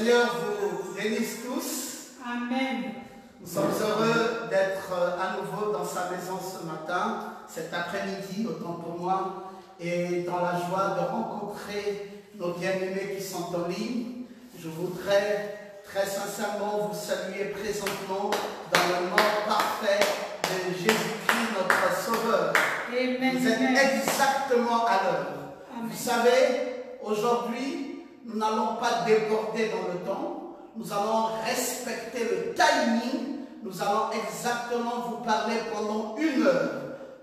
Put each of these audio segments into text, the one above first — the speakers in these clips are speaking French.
Seigneur vous bénisse tous. Amen. Nous sommes heureux d'être à nouveau dans sa maison ce matin, cet après-midi, autant pour moi, et dans la joie de rencontrer nos bien-aimés qui sont en ligne. Je voudrais très sincèrement vous saluer présentement dans le nom parfait de Jésus-Christ, notre Sauveur. Amen. Vous êtes exactement à l'heure. Vous savez, aujourd'hui, nous n'allons pas déborder dans le temps. Nous allons respecter le timing. Nous allons exactement vous parler pendant 1 heure.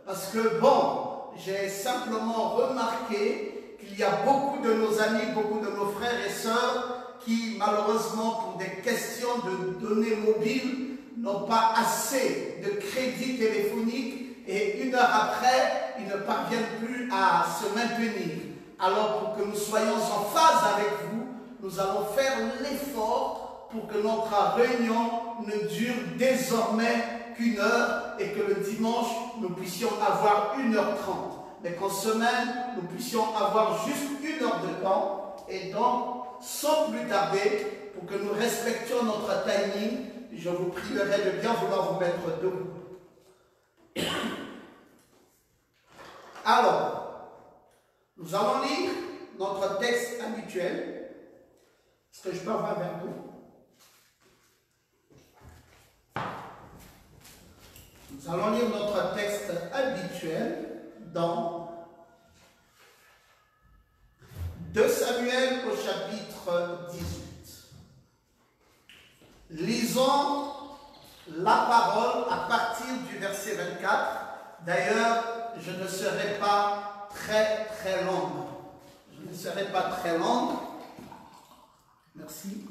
Parce que, bon, j'ai simplement remarqué qu'il y a beaucoup de nos amis, beaucoup de nos frères et sœurs qui, malheureusement, pour des questions de données mobiles, n'ont pas assez de crédit téléphonique et 1 heure après, ils ne parviennent plus à se maintenir. Alors, pour que nous soyons en phase avec vous, nous allons faire l'effort pour que notre réunion ne dure désormais qu'1 heure et que le dimanche, nous puissions avoir 1h30. Mais qu'en semaine, nous puissions avoir juste 1 heure de temps. Et donc, sans plus tarder, pour que nous respections notre timing, je vous prierai de bien vouloir vous mettre debout. Alors, nous allons lire notre texte habituel. Est-ce que je peux avoir vers vous? Nous allons lire notre texte habituel dans 2 Samuel au chapitre 18. Lisons la parole à partir du verset 24. D'ailleurs, je ne serai pas très longue. Je ne serai pas très longue. Merci.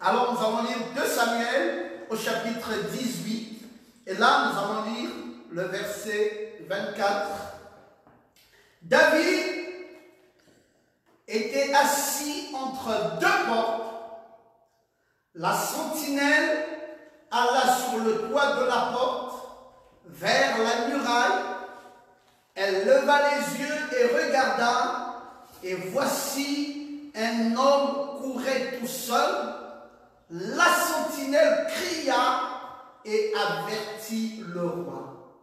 Alors, nous allons lire 2 Samuel au chapitre 18. Et là, nous allons lire le verset 24. David était assis entre 2 portes. La sentinelle alla sur le toit de la porte, vers la muraille. Elle leva les yeux et regarda, et voici un homme courait tout seul. La sentinelle cria et avertit le roi.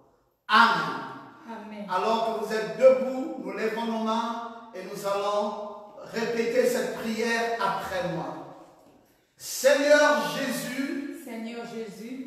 Amen. Amen. Alors que vous êtes debout, nous lèvons nos mains et nous allons répéter cette prière après moi. Seigneur Jésus,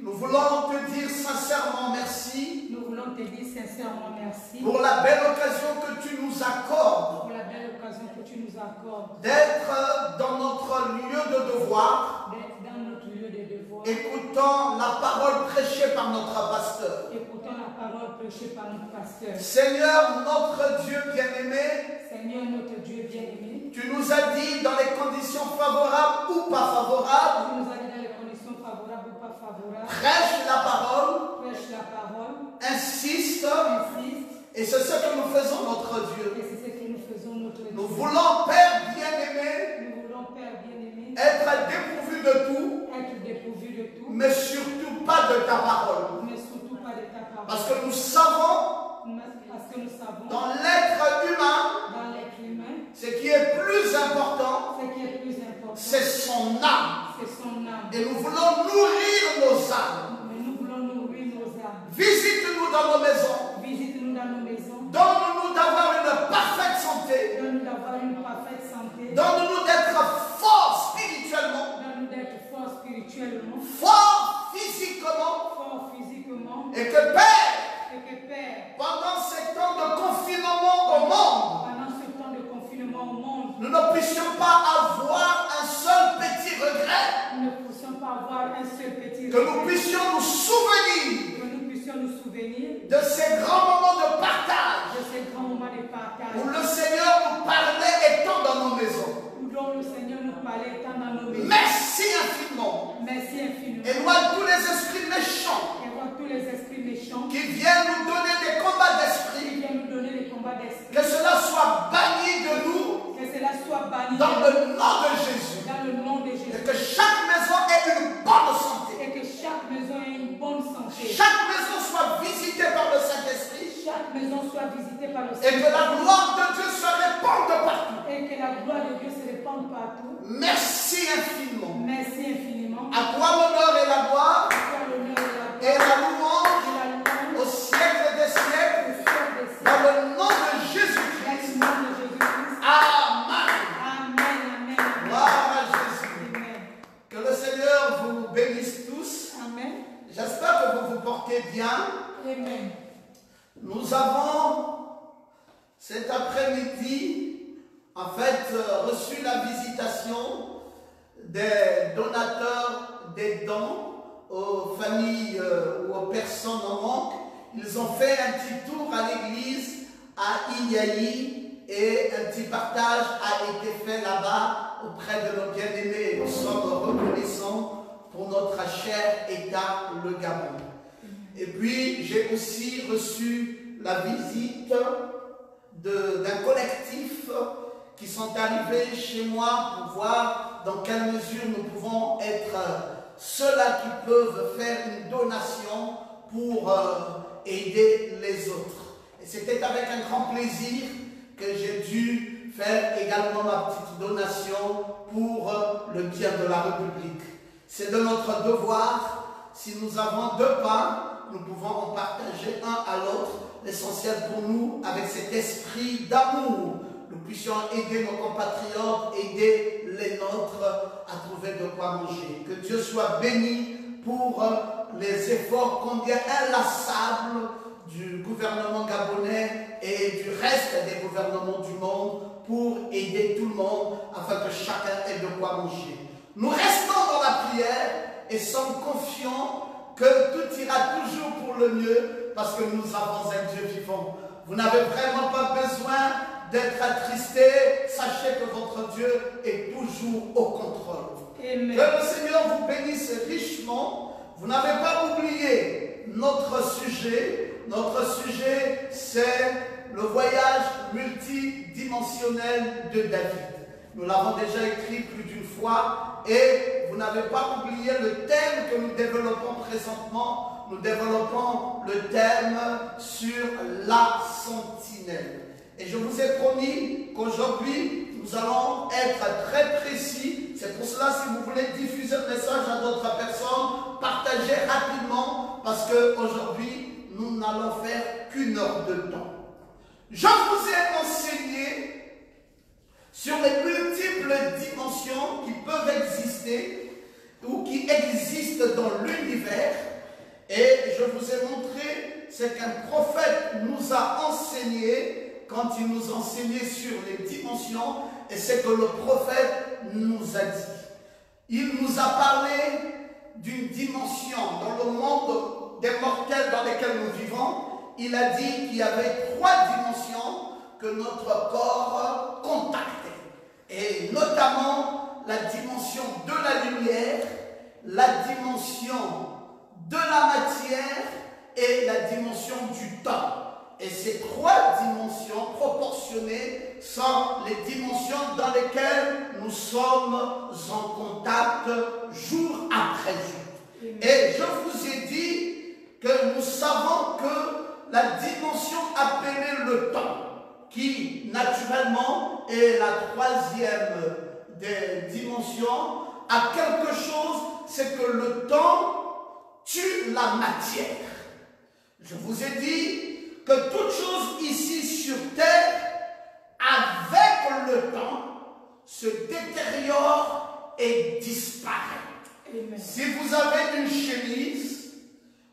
nous voulons te dire sincèrement merci. Nous voulons te dire sincèrement merci pour la belle occasion que tu nous accordes. pour la belle occasion que tu nous accordes D'être dans notre lieu de devoir. d'être dans notre lieu de devoir, Écoutons la parole prêchée par notre pasteur. écoutons la parole prêchée par notre pasteur. Seigneur, notre Dieu bien-aimé, Seigneur notre Dieu bien-aimé, tu nous as dit dans les conditions favorables ou pas favorables, tu nous as dit dans les conditions favorables ou pas favorables, prêche la parole, prêche la parole, insiste, insiste, et c'est ce que nous faisons, notre Dieu. et c'est ce que nous faisons notre Dieu. Nous voulons, Père bien-aimé, Nous voulons, Père bien-aimé, être dépourvus de tout, être dépourvus de tout, mais surtout pas de ta parole. mais surtout pas de ta parole. Parce que nous savons, Parce que nous savons, dans l'être humain, dans l'être humain, ce qui est plus important, ce qui est plus important, c'est son âme. c'est son âme. Et nous voulons nourrir nos âmes. Mais nous voulons nourrir nos âmes. Visite-nous dans nos maisons. Visite-nous dans nos maisons. Donne-nous d'avoir une parfaite santé. Donne-nous d'avoir une parfaite santé. Donne-nous d'être forts spirituellement, Donne-nous d'être fort spirituellement, forts physiquement. fort physiquement. Et que Père, Et que Père, pendant ces temps de confinement au monde, pendant ce temps de confinement au monde, nous ne puissions pas avoir un seul petit regret. nous ne puissions pas avoir un seul petit Que nous puissions nous souvenir que nous puissions nous souvenir de ces grands moments de partage de ces grands moments de partage où le Seigneur nous parlait étant dans nos maisons. dont le Seigneur nous parlait tant dans nos maisons. Merci infiniment. Merci infiniment. Éloigne tous les esprits méchants Et voir tous les esprits méchants qui viennent nous donner des combats qui d'esprit. viennent nous donner les combats d'esprit. Que cela soit banni de nous Que cela soit banni dans le nom de Jésus. dans le nom de Et Jésus. que chaque maison ait une bonne santé. Et que chaque maison ait une bonne santé. Chaque maison soit visitée par le Saint-Esprit. Chaque maison soit visitée par le et que Seigneur. la gloire de Dieu se répande partout. Et que la gloire de Dieu se répande partout. Merci infiniment. Merci infiniment. À toi l'honneur et la gloire À toi l'honneur et et la la gloire. louange Et la louange. au siècle des siècles, Au ciel des cieux. dans le nom de Dans le Jésus-Christ. nom de Jésus-Christ. Amen. Amen, amen, amen. Gloire à Jésus. Amen. Que le Seigneur vous bénisse tous. Amen. J'espère que vous vous portez bien. Amen. Nous avons cet après-midi, en fait, reçu la visitation des donateurs des dons aux familles ou aux personnes en manque. Ils ont fait un petit tour à l'église à Iyayi et un petit partage a été fait là-bas auprès de nos bien-aimés. Nous sommes reconnaissants pour notre cher État, le Gabon. Et puis, j'ai aussi reçu la visite d'un collectif qui sont arrivés chez moi pour voir dans quelle mesure nous pouvons être ceux-là qui peuvent faire une donation pour aider les autres. Et c'était avec un grand plaisir que j'ai dû faire également ma petite donation pour le bien de la République. C'est de notre devoir. Si nous avons deux pains, nous pouvons en partager un à l'autre. L'essentiel pour nous, avec cet esprit d'amour, nous puissions aider nos compatriotes, aider les nôtres à trouver de quoi manger. Que Dieu soit béni pour les efforts combien inlassables du gouvernement gabonais et du reste des gouvernements du monde pour aider tout le monde afin que chacun ait de quoi manger. Nous restons dans la prière et sommes confiants que tout ira toujours pour le mieux parce que nous avons un Dieu vivant. Vous n'avez vraiment pas besoin d'être attristé. Sachez que votre Dieu est toujours au contrôle. Amen. Que le Seigneur vous bénisse richement. Vous n'avez pas oublié notre sujet. Notre sujet, c'est le voyage multidimensionnel de David. Nous l'avons déjà écrit plus d'une fois et vous n'avez pas oublié le thème que nous développons présentement. Nous développons le thème sur la sentinelle. Et je vous ai promis qu'aujourd'hui, nous allons être très précis. C'est pour cela, si vous voulez diffuser le message à d'autres personnes, partagez rapidement parce qu'aujourd'hui, nous n'allons faire qu'une heure de temps. Je vous ai enseigné sur les multiples dimensions qui peuvent exister ou qui existent dans l'univers. Et je vous ai montré ce qu'un prophète nous a enseigné quand il nous enseignait sur les dimensions et ce que le prophète nous a dit. Il nous a parlé d'une dimension dans le monde des mortels dans lesquels nous vivons. Il a dit qu'il y avait 3 dimensions que notre corps contactait. Et notamment la dimension de la lumière, la dimension de la matière et la dimension du temps. Et ces 3 dimensions proportionnées sont les dimensions dans lesquelles nous sommes en contact jour après jour. Et je vous ai dit que nous savons que la dimension appelée le temps, qui naturellement est la 3e des dimensions, a quelque chose, c'est que le temps tue la matière. Je vous ai dit que toute chose ici sur terre, avec le temps, se détériore et disparaît. Amen. Si vous avez une chemise,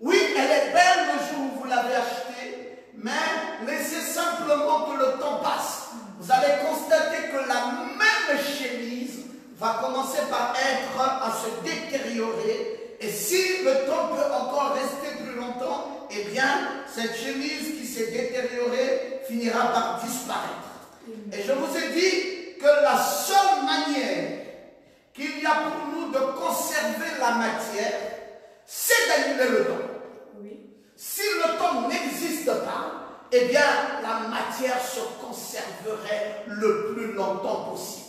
oui, elle est belle le jour où vous l'avez achetée, mais laissez simplement que le temps passe. Vous allez constater que la même chemise va commencer par à se détériorer. Et si le temps peut encore rester plus longtemps, eh bien, cette chemise qui s'est détériorée finira par disparaître. Et je vous ai dit que la seule manière qu'il y a pour nous de conserver la matière, c'est d'annuler le temps. Oui. Si le temps n'existe pas, eh bien, la matière se conserverait le plus longtemps possible.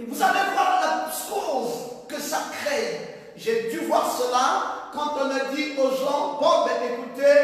Vous allez voir la chose que ça crée. J'ai dû voir cela quand on a dit aux gens, bon, ben écoutez,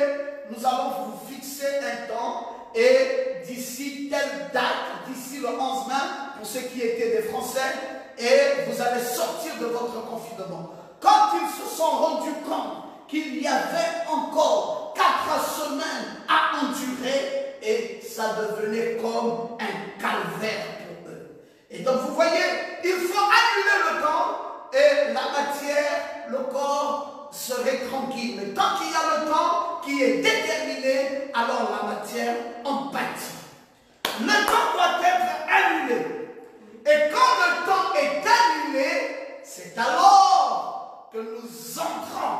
nous allons vous fixer un temps et d'ici telle date, d'ici le 11 mai, pour ceux qui étaient des Français, et vous allez sortir de votre confinement. Quand ils se sont rendus compte qu'il y avait encore 4 semaines à endurer, et ça devenait comme un calvaire pour eux. Et donc vous voyez, il faut annuler le temps et la matière, le corps serait tranquille. Mais tant qu'il y a le temps qui est déterminé, alors la matière en pâtit. Le temps doit être annulé. Et quand le temps est annulé, c'est alors que nous entrons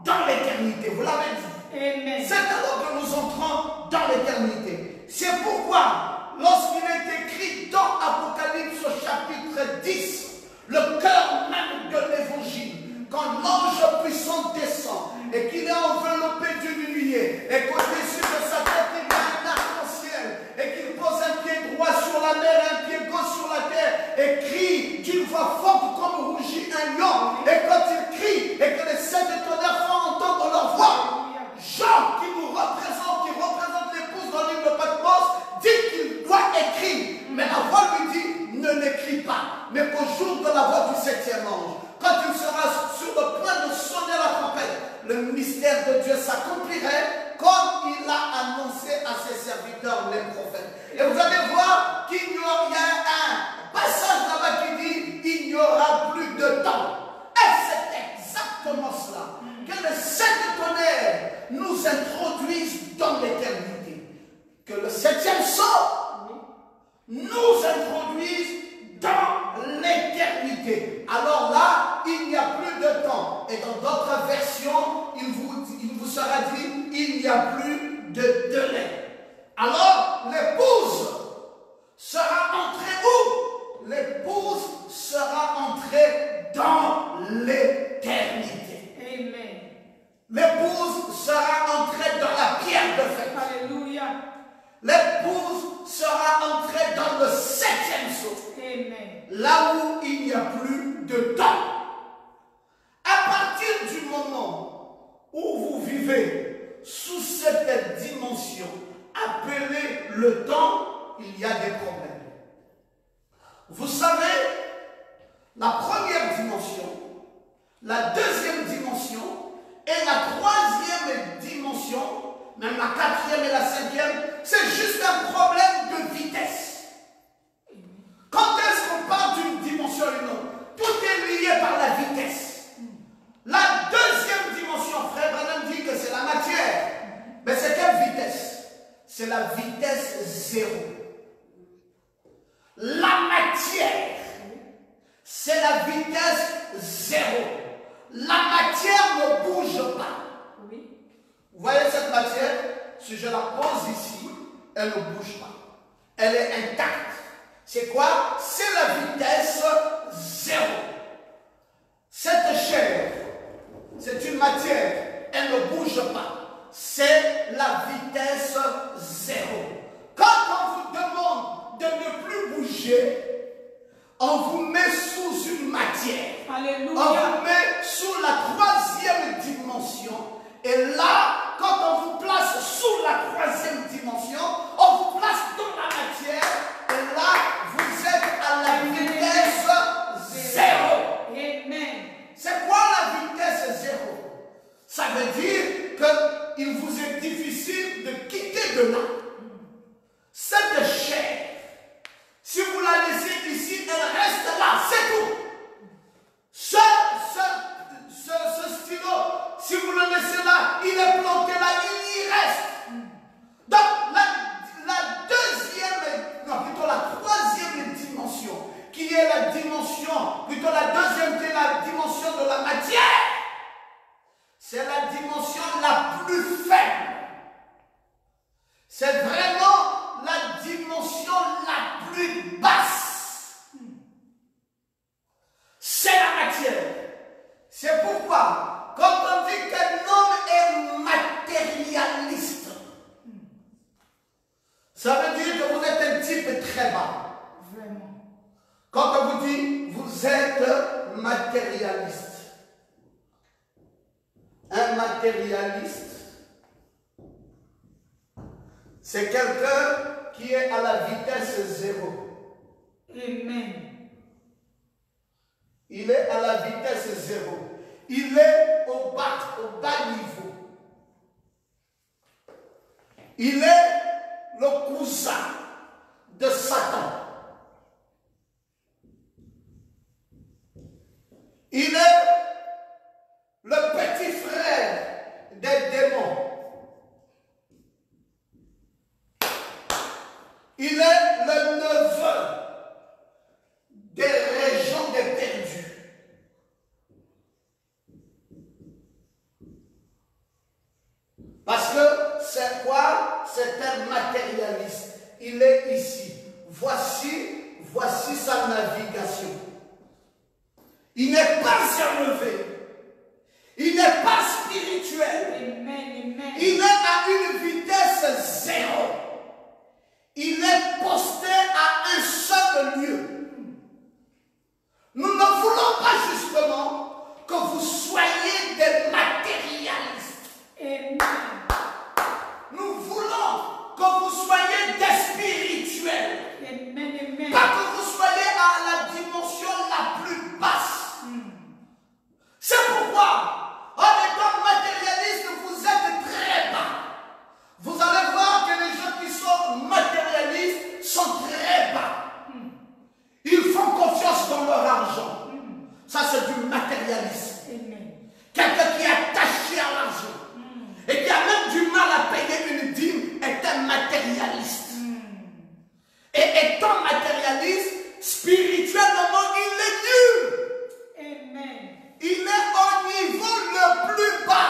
dans l'éternité. Vous l'avez dit. Amen. C'est alors que nous entrons dans l'éternité. C'est pourquoi, lorsqu'il est écrit dans Apocalypse au chapitre 10, le cœur même de l'évangile, quand l'ange puissant descend et qu'il est enveloppé d'une nuée et qu'au-dessus de sa tête il y a un arc-en-ciel et qu'il pose un pied droit sur la mer et un pied gauche sur la terre et crie d'une voix forte comme rougit un lion, et quand il crie et que les 7 tonnerres font entendre leur voix, Jean, qui nous représente, qui représente l'épouse dans l'île de Patmos, dit qu'il doit écrire. Mais la voix lui dit, ne l'écris pas. Mais qu'au jour de la voix du 7e ange, quand il sera sur le point de sonner la trompette, le mystère de Dieu s'accomplirait comme il l'a annoncé à ses serviteurs, les prophètes. Et vous allez voir qu'il y a un passage là-bas qui dit, il n'y aura plus de temps. Et c'est exactement cela. Que les 7 tonnerres nous introduisent dans l'éternité. Que le 7e sceau nous introduise dans l'éternité. Alors là, il n'y a plus de temps. Et dans d'autres versions, il vous sera dit, il n'y a plus de délai. Alors, l'épouse sera entrée où? L'épouse sera entrée dans l'éternité. Amen. L'épouse sera entrée dans la pierre de fête. Alléluia. L'épouse sera entrée dans le 7e sceau. Amen. Là où il n'y a plus de temps. À partir du moment où vous vivez sous cette dimension appelée le temps, il y a des problèmes. Vous savez, la première dimension, la deuxième dimension et la troisième dimension, même la 4e et la 5e, c'est juste un problème de vitesse. Quand est-ce qu'on parle d'une dimension à une autre? Tout est lié par la vitesse. La deuxième dimension, frère Branham dit que c'est la matière. Mais c'est quelle vitesse? C'est la vitesse zéro. La matière, c'est la vitesse zéro. La matière ne bouge pas. Oui. Vous voyez cette matière? Si je la pose ici, elle ne bouge pas. Elle est intacte. C'est quoi? C'est la vitesse zéro. Cette chair, c'est une matière. Elle ne bouge pas. C'est la vitesse zéro. Quand on vous demande de ne plus bouger, on vous met sous une matière. Alléluia. On vous met sous la troisième dimension. Et là, quand on vous place sous la troisième dimension, on vous place dans la matière. Et là, vous êtes à la vitesse zéro. Amen. C'est quoi la vitesse zéro? Ça veut dire qu'il vous est difficile de quitter de là. Cette chair, si vous la laissez ici, elle reste là, c'est tout. Ce stylo, si vous le laissez là, il est planté là, il y reste. Donc, la deuxième, non, plutôt la troisième dimension, qui est la dimension, plutôt la deuxième, qui est la dimension de la matière, c'est la dimension la plus faible. C'est vraiment la dimension la plus basse. C'est la matière. C'est pourquoi, quand on dit qu'un homme est matérialiste, ça veut dire que vous êtes un type très bas. Vraiment. Quand on vous dit, vous êtes matérialiste. Un matérialiste, C'est quelqu'un qui est à la vitesse zéro. Amen. Il est à la vitesse zéro. Il est au bas niveau. Il est le cousin de Satan. Il est le petit frère des démons. Il est le neveu des régions des perdus. Parce que c'est quoi? C'est un matérialiste. Il est ici. Voici sa navigation. Il n'est pas élevé. Il n'est pas spirituel. Amen. Il est à une vitesse zéro. Il est posté à un seul lieu. Nous ne voulons pas justement que vous soyez des matérialistes. Amen. Nous voulons que vous soyez des spirituels. Amen. Pas que vous soyez à la dimension la plus basse. C'est pourquoi, en étant matérialiste, vous êtes très bas. Vous allez voir que les gens qui sont matérialistes sont très bas. Ils font confiance dans leur argent. Ça, c'est du matérialisme. Quelqu'un qui est attaché à l'argent et qui a même du mal à payer une dîme est un matérialiste. Et étant matérialiste, spirituellement, il est nul. Amen. Il est au niveau le plus bas.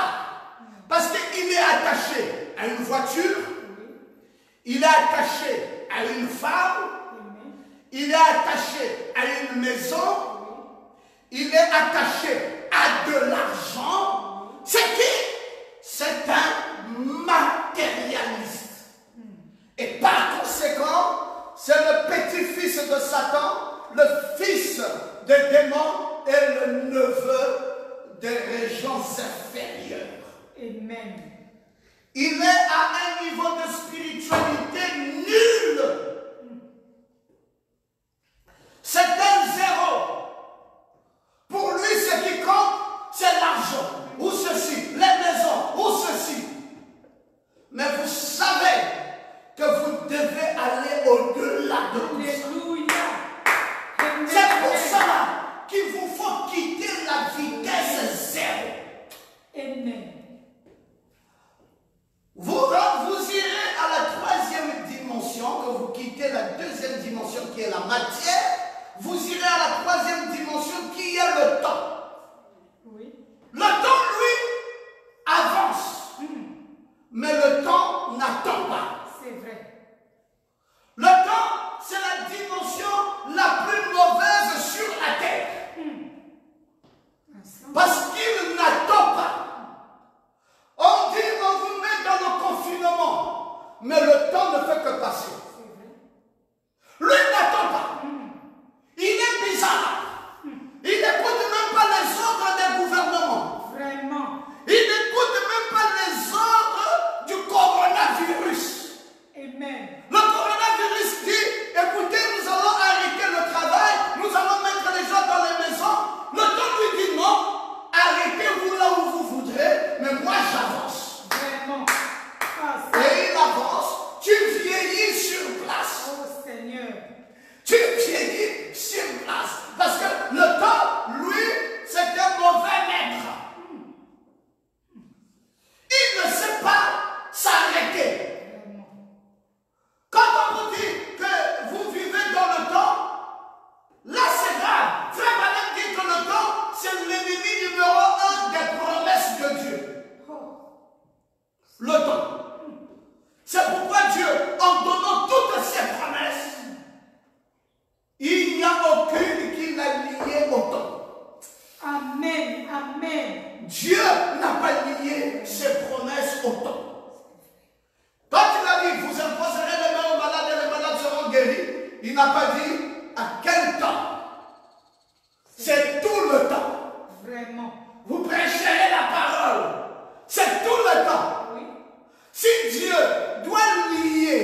Parce qu'il est attaché à une voiture. Il est attaché à une femme. Il est attaché à une maison. Il est attaché à de l'argent. C'est qui? C'est un matérialiste. Et par conséquent, c'est le petit-fils de Satan, le fils des démons et le neveu des régions inférieures. Amen. Il est à un niveau de spiritualité nul. C'est un zéro. Pour lui, ce qui compte, c'est l'argent, ou ceci, les maisons, ou ceci. Mais vous savez que vous devez aller au-delà de tout ça. Alléluia. C'est pour cela qu'il vous faut quitter la vitesse zéro. Amen. Vous irez à la troisième dimension, que vous quittez la deuxième dimension qui est la matière. Vous irez à la troisième dimension qui est le temps. Oui. Le temps, lui, avance. Mais le temps n'attend pas. C'est vrai. Le temps, c'est la dimension la plus mauvaise sur la terre. Parce qu'il n'attend pas. On dit on vous met dans le confinement, mais le temps ne fait que passer. Lui n'attend pas. Il est bizarre. Il n'écoute même pas les ordres des gouvernements. Vraiment. Il n'écoute même pas les ordres du coronavirus. Amen. Le coronavirus dit, écoutez, nous allons arrêter le travail, nous allons mettre les gens dans les maisons. Le temps lui dit non, arrêtez-vous là où vous voudrez, mais moi j'avance. Vraiment. Et il avance, tu vieillis sur place. Oh Seigneur. Tu vieillis sur place. Parce que le temps, lui, c'est un mauvais maître. Il ne sait pas s'arrêter. Quand on vous dit que vous vivez dans le temps, là c'est grave. Frère Branham dit que le temps, c'est l'ennemi numéro 1 des promesses de Dieu. Le temps. C'est pourquoi Dieu, en donnant toutes ses promesses, il n'y a aucune qui l'a lié au temps. Amen. Amen. Dieu n'a pas lié ses promesses au temps. Quand il a dit, vous imposerez les mains aux malades et les malades seront guéris, il n'a pas dit à quel temps. C'est tout le temps. Vraiment. Vous prêcherez la parole. C'est tout le temps. Oui. Si Dieu doit lier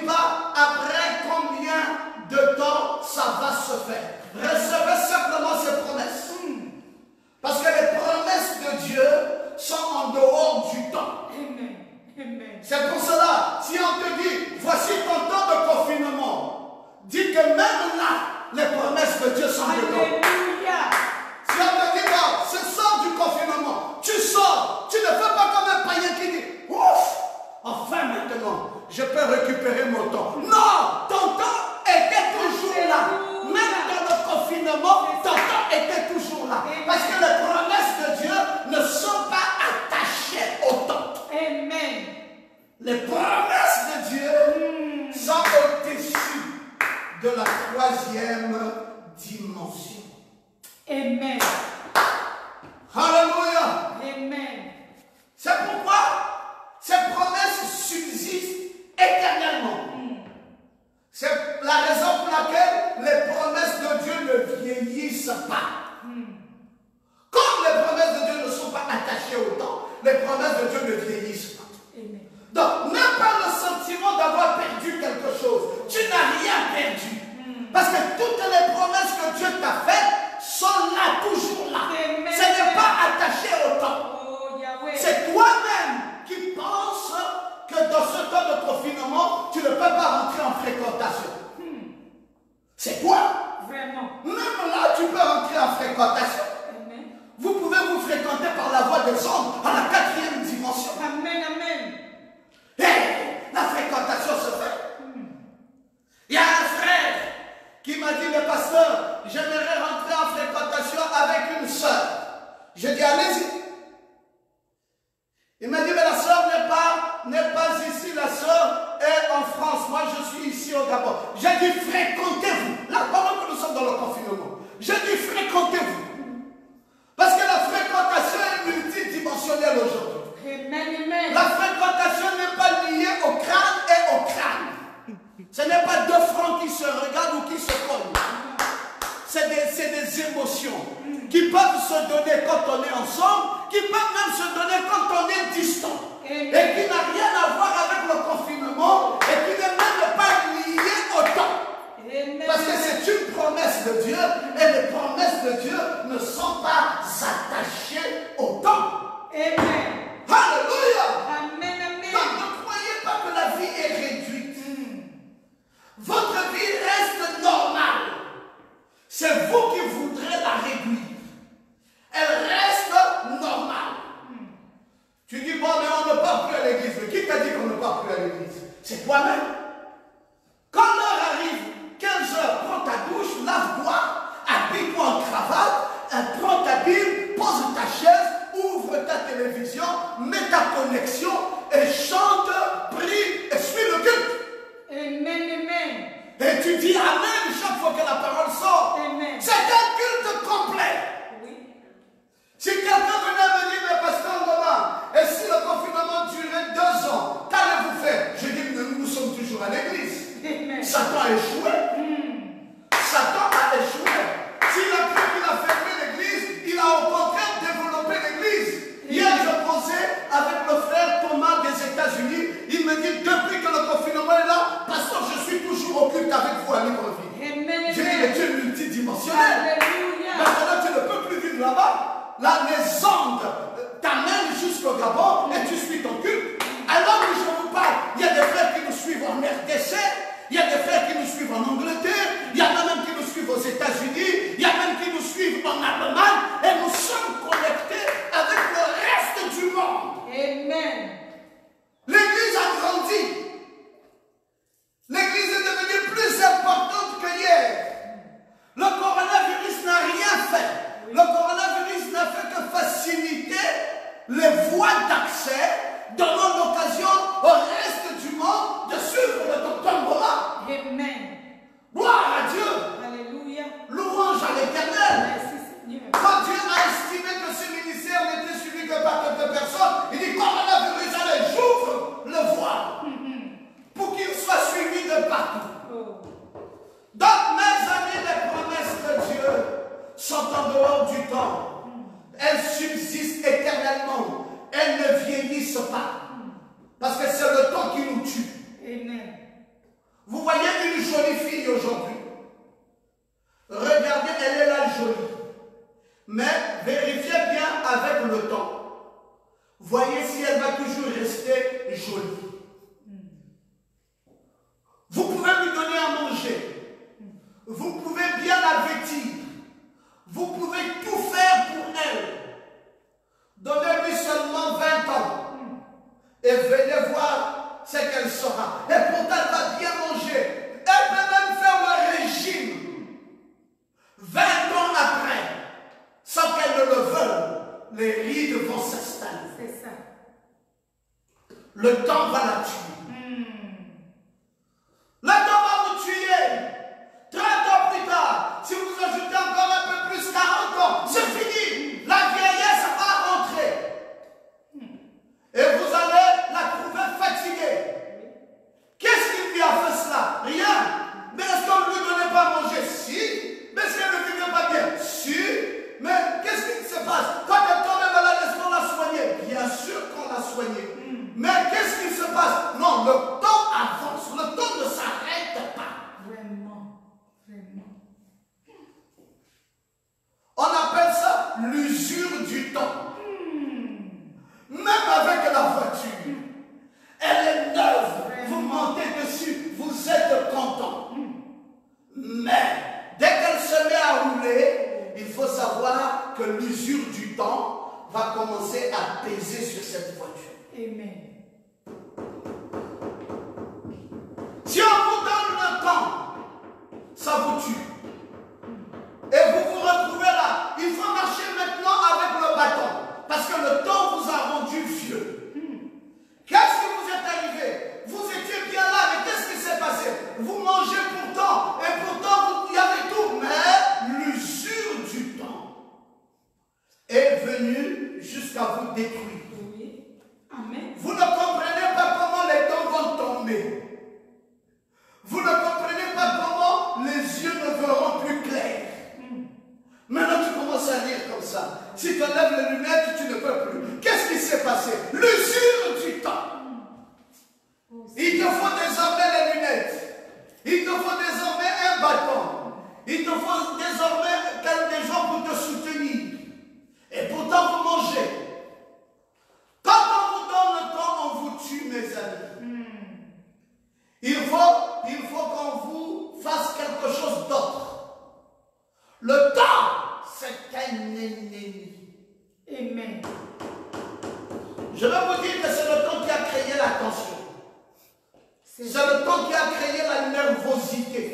dis pas après combien de temps ça va se faire. Recevez simplement ces promesses. Parce que les promesses de Dieu sont en dehors du temps. Amen. Amen. C'est pour cela, si on te dit, voici ton temps de confinement, dis que même là, les promesses de Dieu sont dedans. Alléluia. Si on te dit, non, ce sort du confinement, tu sors, tu ne fais pas comme un païen qui dit, ouf, enfin maintenant, je peux récupérer mon temps. Non, ton temps était toujours là. Même dans le confinement, ton temps était toujours là. Parce que les promesses de Dieu ne sont pas attachées au temps. Amen. Les promesses de Dieu sont au-dessus de la troisième dimension. Amen. Alléluia. Amen. C'est pourquoi ces promesses subsistent éternellement. C'est la raison pour laquelle les promesses de Dieu ne vieillissent pas. Comme les promesses de Dieu ne sont pas attachées au temps, les promesses de Dieu ne vieillissent pas. Amen. Donc, n'aie pas le sentiment d'avoir perdu quelque chose. Tu n'as rien perdu. Parce que toutes les promesses que Dieu t'a faites sont là, toujours là. Amen. Ce n'est pas attaché au temps. Oh, Yahweh. C'est toi-même qui penses que dans ce temps de confinement, tu ne peux pas rentrer en fréquentation. C'est toi. Vraiment. Même là, tu peux rentrer en fréquentation. Amen. Vous pouvez vous fréquenter par la voie des ondes à la quatrième dimension. Amen. Amen. Hey, la fréquentation se fait. Il y a un frère qui m'a dit, mais pasteur, j'aimerais rentrer en fréquentation avec une sœur. Je dis, allez-y. Il m'a dit, mais la sœur n'est pas ici, la sœur est en France. Moi, je suis ici au Gabon. J'ai dit, fréquentez-vous. Là, pendant que nous sommes dans le confinement, j'ai dit, fréquentez-vous. Parce que la fréquentation est multidimensionnelle aujourd'hui. Amen. Amen. La fréquentation n'est pas liée au crâne et au crâne. Ce n'est pas deux francs qui se regardent ou qui se cognent. C'est des émotions qui peuvent se donner quand on est ensemble, qui peuvent même se donner quand on est distant. Et qui n'a rien à voir avec le confinement et qui n'est même pas lié au temps. Amen. Parce que c'est une promesse de Dieu et les promesses de Dieu ne sont pas attachées au temps. Amen. Alléluia. Amen. Amen. Donc ne croyez pas que la vie est réduite. Votre vie reste normale. C'est vous qui voudrez la réduire. Elle reste normale. Tu dis, bon, mais on ne part plus à l'église. Mais qui t'a dit qu'on ne part plus à l'église? C'est toi-même. Quand l'heure arrive, 15 heures, prends ta douche, lave-toi, habille-toi en cravate, prends ta Bible, pose ta chaise, ouvre ta télévision, mets ta connexion et chante, prie et suis le culte. Amen. Amen. Et tu dis Amen chaque fois que la parole sort. Amen. C'est un culte complet. Oui. Si quelqu'un venait me dire, mais pasteur Ngoma, et si le confinement durait 2 ans, qu'allez-vous faire? Je dis, nous sommes toujours à l'église. Amen. Satan a échoué. Satan a échoué. S'il a cru qu'il a fermé l'église, il a au contraire développé l'église. Hier, je causais avec le frère Thomas des États-Unis. Il me dit, depuis que le confinement est là, pasteur, je suis toujours au culte avec vous à Libreville. Amen. J'ai dit, mais tu es multidimensionnel. Alléluia. Maintenant, tu ne peux plus vivre là-bas. Là, les ondes t'amènent jusqu'au Gabon et tu suis ton culte. Alors que je vous parle, il y a des frères qui nous suivent en RDC, il y a des frères qui nous suivent en Angleterre, il y en a même qui nous suivent aux États-Unis, il y a même qui nous suivent en Allemagne, et nous sommes connectés avec le reste du monde. Amen. L'église a grandi. L'église est devenue plus importante que hier. Le coronavirus n'a rien fait. Le coronavirus n'a fait que faciliter les voies d'accès de qui lui a fait cela? Rien. Mais est-ce qu'on ne lui donnait pas à manger? Si. Mais est-ce qu'elle ne vivait pas bien? Si. Mais qu'est-ce qui se passe? Quand elle tombait malade, est-ce qu'on l'a soignée? Bien sûr qu'on l'a soignée. Mais qu'est-ce qui se passe? Non, le temps avance. Le temps ne s'arrête pas. Vraiment. Vraiment. On appelle ça l'usure du temps. Même avec la voiture, elle est neuve. Vous montez dessus, vous êtes content. Mais dès qu'elle se met à rouler, il faut savoir que l'usure du temps va commencer à peser sur cette voiture. Amen. Si on vous donne le temps, ça vous tue. Et vous vous retrouvez là. Il faut marcher maintenant avec le bâton. Parce que le temps vous a rendu vieux. Qu'est-ce qui vous est arrivé? Vous étiez bien là, mais qu'est-ce qui s'est passé? Vous mangez pourtant, et pourtant il y avait tout. Mais l'usure du temps est venue jusqu'à vous détruire. Oui. Amen. Vous ne comprenez pas comment les temps vont tomber. Vous ne comprenez pas comment les yeux ne verront plus clair. Maintenant, tu commences à lire comme ça. Si tu enlèves les lunettes, tu ne peux plus. Qu'est-ce qui s'est passé? L'usure du temps. Il te faut désormais les lunettes. Il te faut désormais un bâton. Il te faut désormais des gens pour te soutenir. Et pourtant, vous mangez. Quand on vous donne le temps, on vous tue, mes amis. Il faut qu'on vous fasse quelque chose d'autre. Le temps, c'est un ennemi. Amen. Je vais vous dire que c'est le temps qui a créé la tension. C'est le temps qui a créé la nervosité.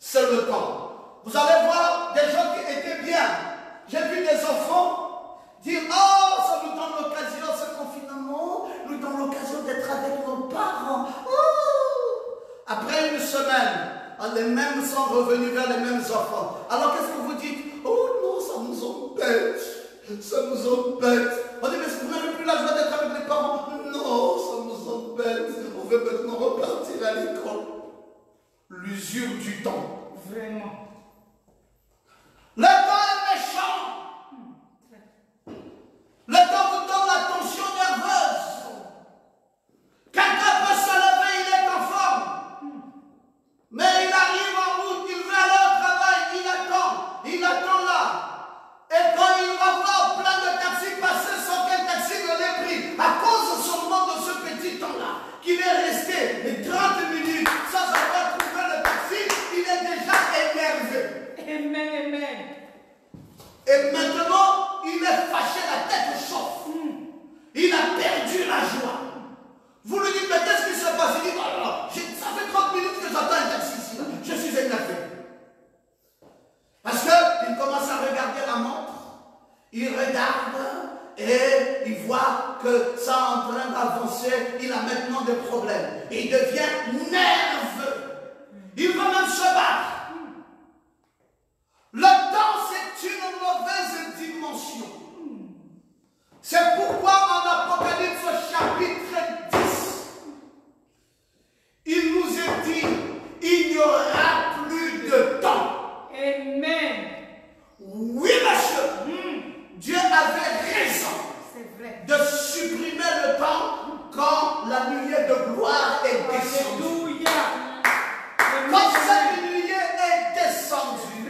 C'est le temps. Vous allez voir des gens qui étaient bien. J'ai vu des enfants dire: oh, ça nous donne l'occasion, ce confinement, nous donne l'occasion d'être avec nos parents. Oh. Après une semaine, les mêmes sont revenus vers les mêmes enfants. Alors qu'est-ce que vous dites? Oh non, ça nous embête. Ça nous embête. On dit: mais vous n'avez plus la joie d'être avec les parents? Non, ça nous embête. On veut maintenant repartir à l'école. L'usure du temps. Vraiment. Le temps est méchant. Le temps vous donne la tension nerveuse. Quelqu'un peut se lever, il est en forme. Mais il arrive en route, il va aller au travail, il attend là. Et quand il va voir plein de taxis passer sans qu'un taxi ne l'ait pris, à cause seulement de ce petit temps-là, qu'il est resté 30 minutes sans avoir trouvé le taxi, il est déjà énervé. Amen, amen. Et maintenant, il est fâché, la tête chauffe. Il a perdu la joie. Vous lui dites: mais qu'est-ce qui se passe? Il dit: oh là, ça fait 30 minutes que j'attends un taxi ici. Là. Je suis énervé. Parce qu'il commence à regarder la montre. Il regarde et il voit que ça est en train d'avancer. Il a maintenant des problèmes. Il devient nerveux. Il veut même se battre. Le temps, c'est une mauvaise dimension. C'est pourquoi en Apocalypse chapitre 10, il nous est dit: il n'y aura plus de temps. Amen. Oui, monsieur. Dieu avait raison de supprimer le temps quand la nuée de gloire est descendue. Alléluia. Quand cette nuée est descendue,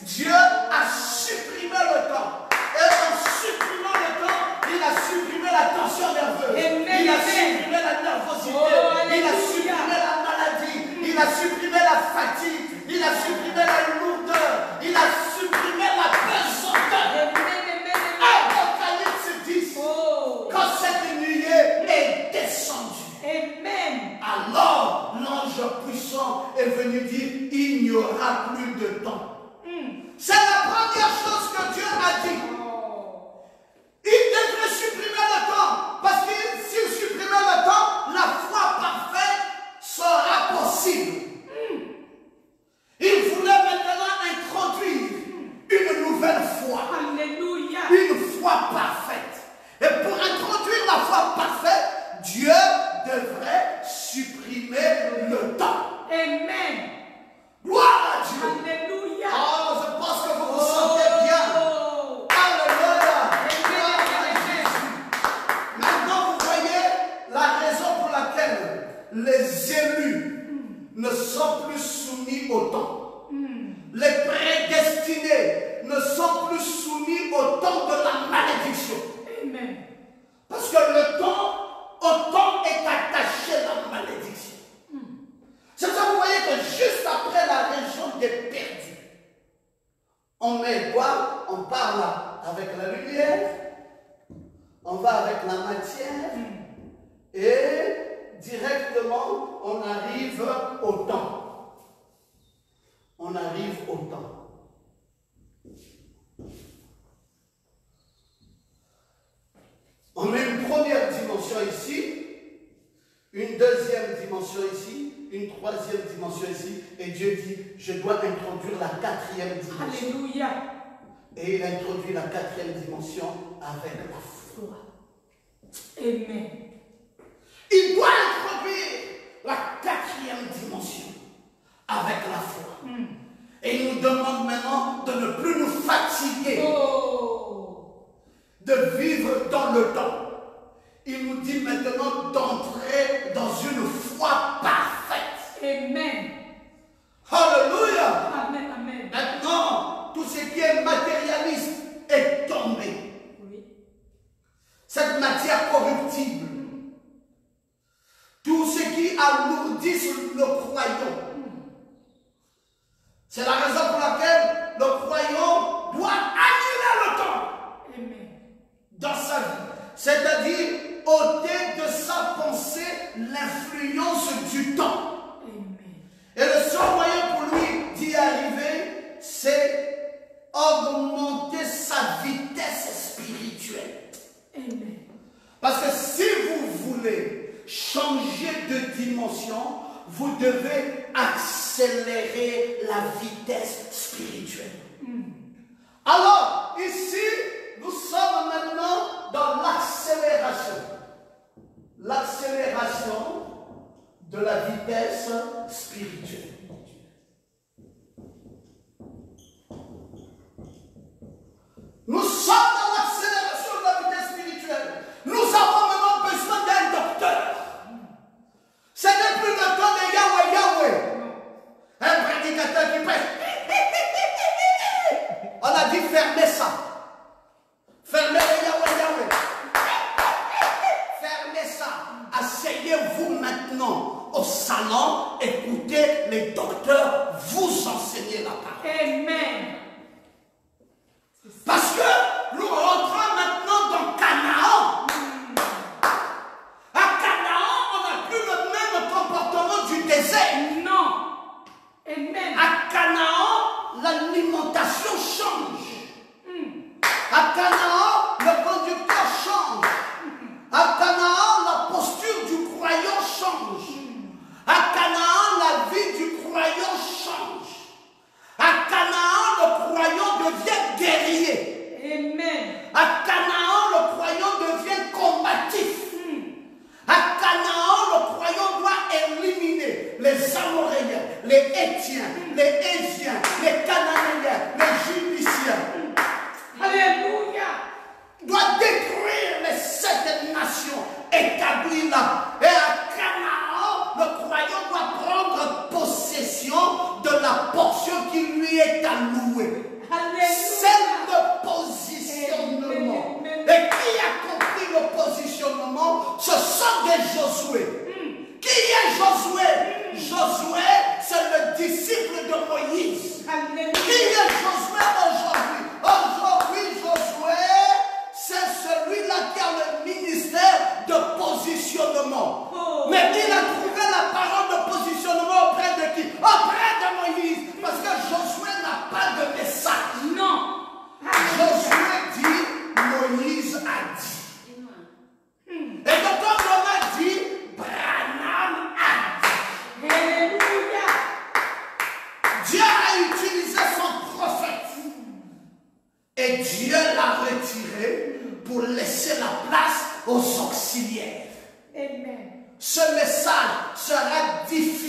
Dieu a supprimé le temps. Et en supprimant le temps, il a supprimé la tension nerveuse. Il a supprimé la nervosité. Il a supprimé la maladie. Il a supprimé la fatigue. Il a supprimé la lourdeur. Il a supprimé la pesanteur. Apocalypse 10. Quand cette nuée est descendue, Amen. alors l'ange puissant est venu dire: il n'y aura plus de temps. C'est la première chose que Dieu a dit. Il devrait supprimer le temps. Parce que s'il supprimait le temps, la foi parfaite sera possible. Il voulait maintenant introduire une nouvelle foi. Alléluia. Une foi parfaite. Et pour introduire la foi parfaite, Dieu devrait supprimer le temps. Amen. Gloire à Dieu. Alléluia. Oh, je pense que vous vous sentez bien. Oh. Alléluia. Gloire à Jésus. Maintenant, vous voyez la raison pour laquelle les élus ne sont plus soumis au temps. Les prédestinés ne sont plus soumis au temps de la malédiction. Amen. Parce que le temps, au temps est attaché la malédiction. C'est ça, vous voyez que juste après la région des perdus, on met quoi? On parle avec la lumière, on va avec la matière, et directement on arrive au temps. On arrive au temps. On met une première dimension ici, une deuxième dimension ici, une troisième dimension ici, et Dieu dit, je dois introduire la quatrième dimension. Alléluia. Et il introduit la quatrième dimension avec la foi. Amen. Il doit introduire la quatrième dimension avec la foi. Et il nous demande maintenant de ne plus nous fatiguer. Oh. De vivre dans le temps. Il nous dit maintenant d'entrer dans une foi parfaite. Amen. Alléluia. Amen. Amen. Maintenant, tout ce qui est matérialiste est tombé. Oui. Cette matière corruptible. Tout ce qui alourdit le croyant. C'est la raison pour laquelle le croyant doit annuler le temps. Amen. Dans sa vie. C'est-à-dire ôter de sa pensée l'influence du temps. Amen. Et le seul moyen pour lui d'y arriver, c'est augmenter sa vitesse spirituelle. Amen. Parce que si vous voulez changer de dimension, vous devez accélérer la vitesse spirituelle. Alors, ici, nous sommes maintenant dans l'accélération. L'accélération de la vitesse spirituelle. Nous sommes dans l'accélération de la vitesse spirituelle. Nous avons maintenant besoin d'un docteur. Ce n'est plus le temps de Yahweh, Yahweh. Un prédicateur qui prêche. On a dit fermez ça. Fermez le Yahweh, Yahweh. Fermez ça. Asseyez-vous maintenant au salon. Écoutez les docteurs vous enseigner la parole. Amen. Parce que nous rentrons maintenant dans Canaan. À Canaan, on n'a plus le même comportement du désert. Non. Amen. À Canaan, l'alimentation change. À Canaan, le conducteur change. À Canaan, la posture du croyant change. À Canaan, la vie du croyant change. À Canaan, le croyant devient guerrier. Amen. À Canaan, le croyant devient combatif. À Canaan, le croyant doit éliminer les Amoréens, les Hétiens, les Éziens, les Cananéens, les Judiciens. Alléluia. Doit détruire les 7 nations établies là. Et à Canaan, le croyant doit prendre possession de la portion qui lui est allouée. C'est le positionnement. Et qui a compris le positionnement? Ce sont des Josué. Qui est Josué? Josué, c'est le disciple de Moïse. Qui est Josué aujourd'hui? Aujourd'hui, Josué, c'est celui-là qui a le ministère de positionnement. Mais il a trouvé la parole de positionnement auprès de qui? Auprès de Moïse. Parce que Josué n'a pas de message. Non. Josué dit, Moïse a dit. Et quand on a dit, Branham a dit. Alléluia. Dieu a utilisé son prophète. Et Dieu l'a retiré pour laisser la place aux auxiliaires. Amen. Ce message sera difficile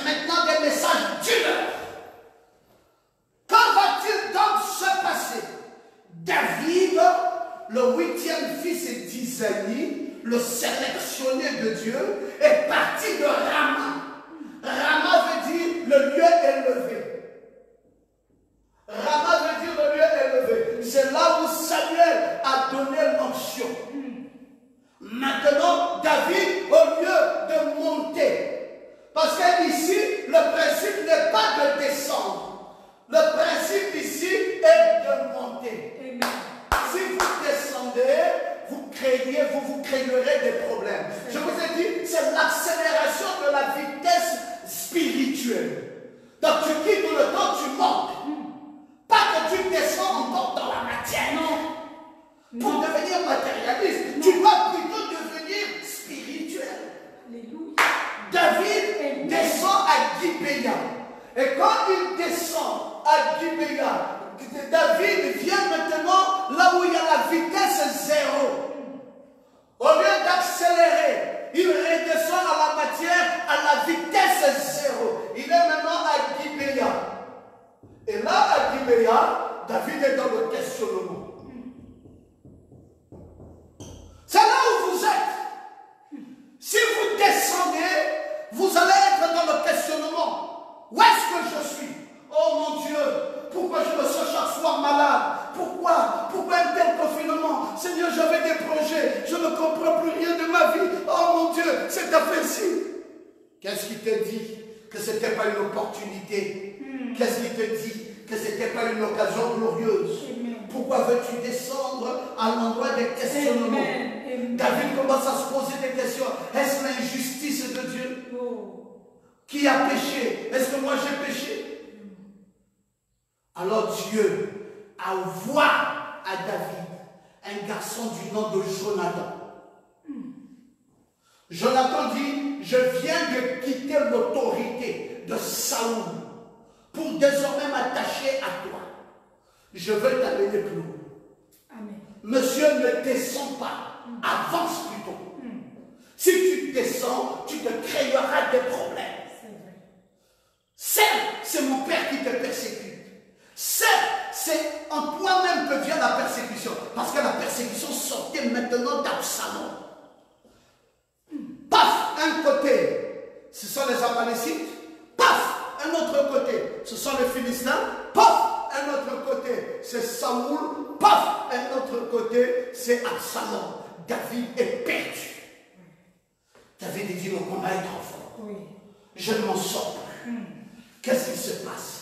c'est maintenant des messages d'une heure. Quand va-t-il donc se passer? David, le 8e fils d'Isaïe, le sélectionné de Dieu, est parti de Rama. Rama veut dire le lieu élevé. Rama veut dire le lieu élevé. C'est là où Samuel a donné l'onction. Maintenant, David, au lieu de monter, parce qu'ici, le principe n'est pas de descendre. Le principe ici est de monter. Amen. Si vous descendez, vous créerez des problèmes. Je vous ai dit, c'est l'accélération de la vitesse spirituelle. Donc tu quittes le temps, tu montes. Pas que tu descends encore dans la matière. Non. Pour devenir matérialiste, tu dois plutôt devenir spirituel. Alléluia. David descend à Gibéa. Et quand il descend à Gibéa, David vient maintenant là où il y a la vitesse zéro. Au lieu d'accélérer, il redescend à la matière à la vitesse zéro. Il est maintenant à Gibéa. Et là, à Gibéa, David est dans le questionnement. C'est là où vous êtes. Si vous descendez, vous allez être dans le questionnement. Où est-ce que je suis? Oh mon Dieu, pourquoi je me sens chaque fois malade? Pourquoi un tel confinement? Seigneur, j'avais des projets, je ne comprends plus rien de ma vie. Oh mon Dieu, cette affaire-ci. Qu'est-ce qui te dit que ce n'était pas une opportunité? Qu'est-ce qui te dit que ce n'était pas une occasion glorieuse? Amen. Pourquoi veux-tu descendre à l'endroit des questionnements? Amen. David commence à se poser des questions. Est-ce l'injustice de Dieu? Oh. Qui a péché? Est-ce que moi j'ai péché? Alors Dieu envoie à David un garçon du nom de Jonathan. Jonathan dit, je viens de quitter l'autorité de Saoul pour désormais m'attacher à toi. Je veux t'amener plus haut. Amen. Monsieur, ne descends pas, avance plutôt. Si tu descends, tu te créeras des problèmes. C'est vrai. Certes, c'est mon père qui te persécute. Certes, c'est en toi-même que vient la persécution. Parce que la persécution sortait maintenant d'Absalom. Paf, un côté, ce sont les Amalécites. Paf, un autre côté, ce sont les Philistins. Paf, un autre côté, c'est Saoul. Paf, un autre côté, c'est Absalom. David est perdu. David dit, le combat est trop fort. Oui. Je ne m'en sors plus. Qu'est-ce qui se passe?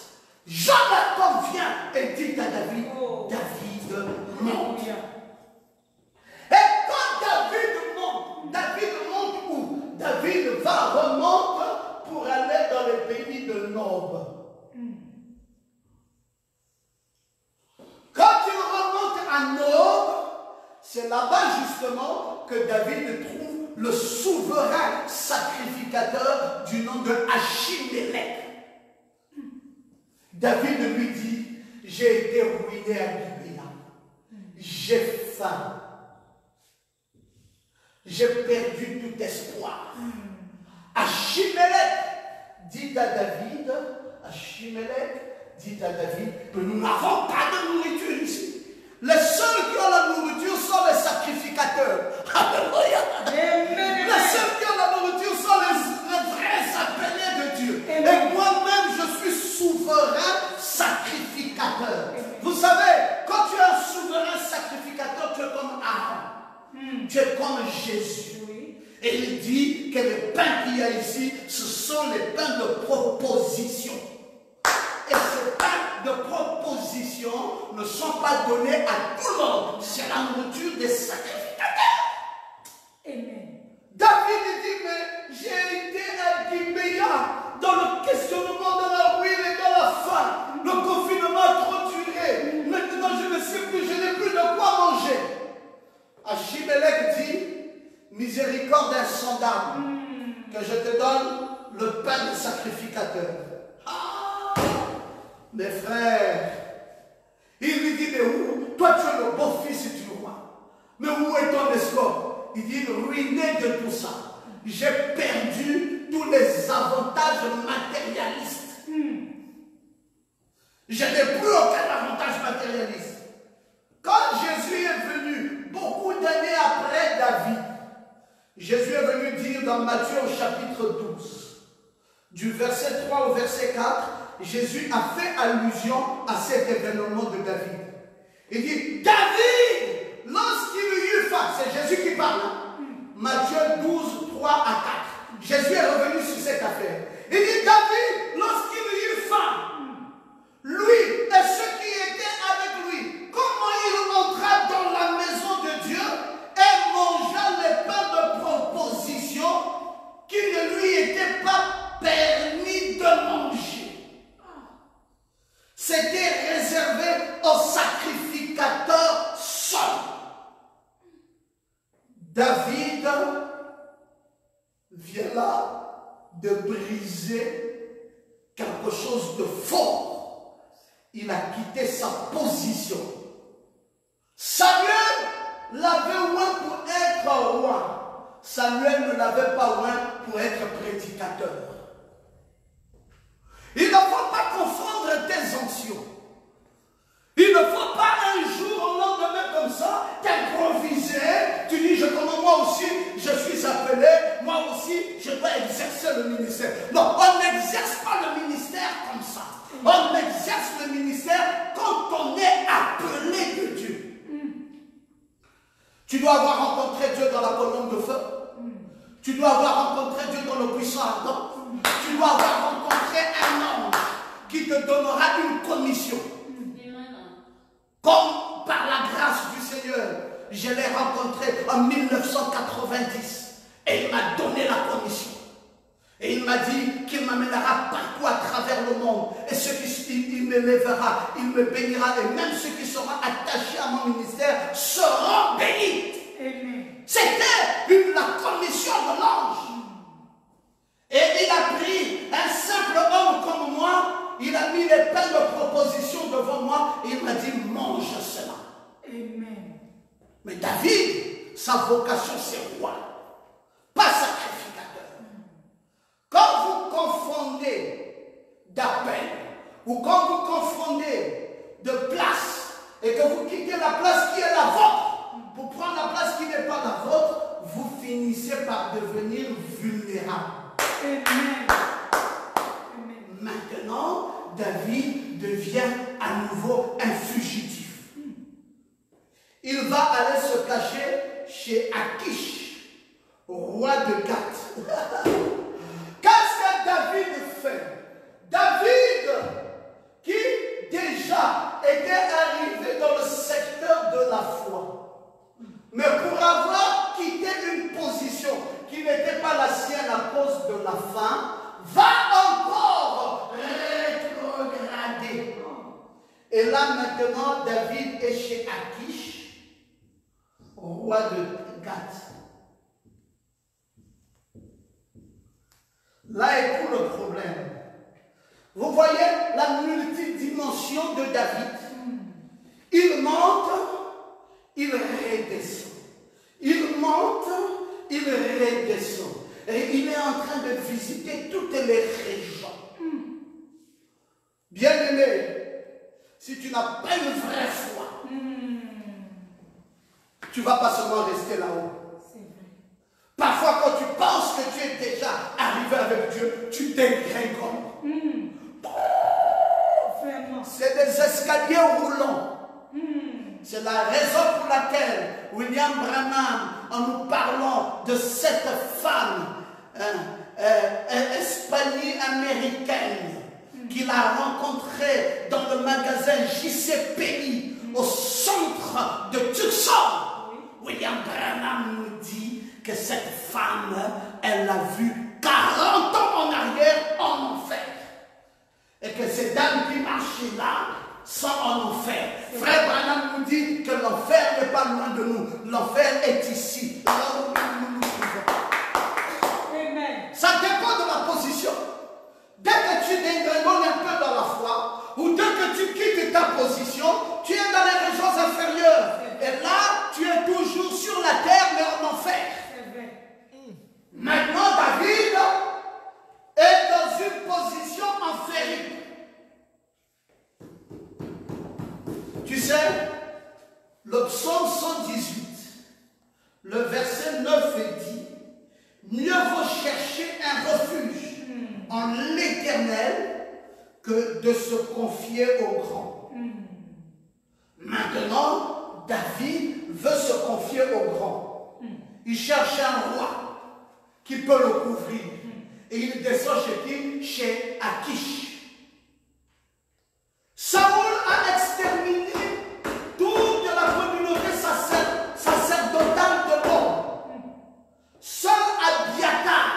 Jonathan vient et dit à David, Oh. David monte. Alléluia. Et quand David monte où? David remonte pour aller dans le pays de Nob. Quand il remonte à Nob, c'est là-bas justement que David trouve le souverain sacrificateur du nom de Achimélec. David lui dit, j'ai été ruiné à Gibéa, j'ai faim, j'ai perdu tout espoir. Achimélec dit à David, que nous n'avons pas de nourriture ici. Les seuls qui ont la nourriture sont les sacrificateurs. Alléluia. Amen. Les seuls qui ont la nourriture sont les vrais appelés de Dieu. Amen. Et moi-même, je suis souverain sacrificateur. Vous savez, quand tu es un souverain sacrificateur, tu es comme Aaron. Tu es comme Jésus. Oui. Et il dit que les pains qu'il y a ici, ce sont les pains de proposition. Et ces pains de proposition ne sont pas donnés à tout le monde. C'est la nourriture des sacrificateurs. Amen. David dit, mais j'ai été à Gibéa dans le questionnement, dans la ruine et dans la faim. Le confinement a trop duré. Maintenant, je ne sais plus, je n'ai plus de quoi manger. Achimélec dit, miséricorde insondable, que je te donne le pain des sacrificateurs. Ah, mes frères, il lui dit, mais où? Toi, tu es le beau-fils du roi. Mais où est ton escorte? Il dit, ruiné de tout ça. J'ai perdu tous les avantages matériels me dire dans Matthieu au chapitre 12, du verset 3 au verset 4, Jésus a fait allusion à cet événement de David. Il dit, David, lorsqu'il eut faim, c'est Jésus qui parle, hein? Matthieu 12, 3 à 4. Jésus est revenu sur cette affaire. Il dit, David, lorsqu'il eut faim, lui et ceux qui étaient avec lui, comment il entra dans la maison de Dieu et mangea les pains de proposition qui ne lui étaient pas permis de manger. C'était réservé aux sacrificateurs seuls. David vient là de briser quelque chose de fort. Il a quitté sa position. Samuel l'avait oint pour être roi. Samuel ne l'avait pas oint pour être prédicateur. Il ne faut pas confondre tes onctions. Il ne faut pas un jour au lendemain comme ça t'improviser. Tu dis, moi aussi, je suis appelé, moi aussi, je dois exercer le ministère. Non, on n'exerce pas le ministère comme ça. On exerce le ministère quand on est appelé de Dieu. Tu dois avoir rencontré Dieu dans la colonne de feu. Tu dois avoir rencontré Dieu dans le puissant ardent. Tu dois avoir rencontré un ange qui te donnera une commission. Comme par la grâce du Seigneur, je l'ai rencontré en 1990 et il m'a donné la commission. Et il m'a dit qu'il m'amènera partout à travers le monde. Et ceux qui il me lèvera, il me bénira. Et même ceux qui seront attachés à mon ministère seront bénis. C'était la commission de l'ange. Et il a pris un simple homme comme moi. Il a mis les pains de proposition devant moi. Et il m'a dit, mange cela. Amen. Mais David, sa vocation c'est roi. Pas sacrificateur. Quand vous confondez d'appel, ou quand vous confondez de place, et que vous quittez la place qui est la vôtre, pour prendre la place qui n'est pas la vôtre, vous finissez par devenir vulnérable. Amen. Maintenant, David devient à nouveau un fugitif. Il va aller se cacher chez Akish, roi de Gath. Qu'est-ce que David fait? David, qui déjà était arrivé dans le secteur de la foi, mais pour avoir quitté une position qui n'était pas la sienne à cause de la faim, va encore rétrograder. Et là maintenant, David est chez Akish, roi de Gath. Là est tout le problème. Vous voyez la multidimension de David. Il monte, il redescend. Il monte, il redescend. Et il est en train de visiter toutes les régions. Bien-aimé, si tu n'as pas une vraie foi, tu ne vas pas seulement rester là-haut. Parfois, quand tu penses que tu es déjà arrivé avec Dieu, tu dégringoles. C'est des escaliers roulants. C'est la raison pour laquelle William Branham, en nous parlant de cette femme espagnole-américaine qu'il a rencontrée dans le magasin J.C. Penney au centre de Tucson, William Branham nous dit que cette femme, elle l'a vue 40 ans en arrière en enfer. Et que ces dames qui marchaient là sont en enfer. Frère Branham nous dit que l'enfer n'est pas loin de nous. L'enfer est ici. Là où nous nous trouvons. Amen. Ça dépend de la position. Dès que tu dégringoles un peu dans la foi, ou dès que tu quittes ta position, tu es dans les régions inférieures. Et là, tu es toujours sur la terre, mais en enfer. Maintenant, David est dans une position enférique. Tu sais, le psaume 118 chercher un refuge en l'Éternel que de se confier au grand. Maintenant, David veut se confier au grand. Il cherche un roi qui peut le couvrir. Et il descend chez qui? Chez Akish. Saoul a exterminé toute la communauté sacerdotale de l'homme. Seul Abiathar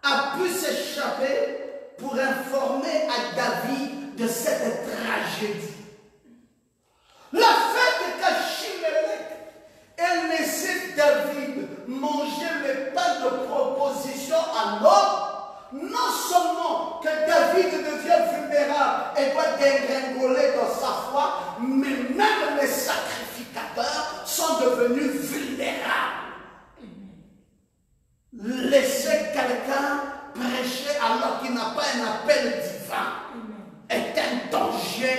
a pu s'échapper pour informer à David de cette tragédie. Le fait qu'Achimelech ait laissé David manger les pains de proposition à l'homme, non seulement que David devient vulnérable et doit dégringoler dans sa foi, mais même les sacrificateurs sont devenus vulnérables. Laisser quelqu'un prêcher alors qu'il n'a pas un appel divin est un danger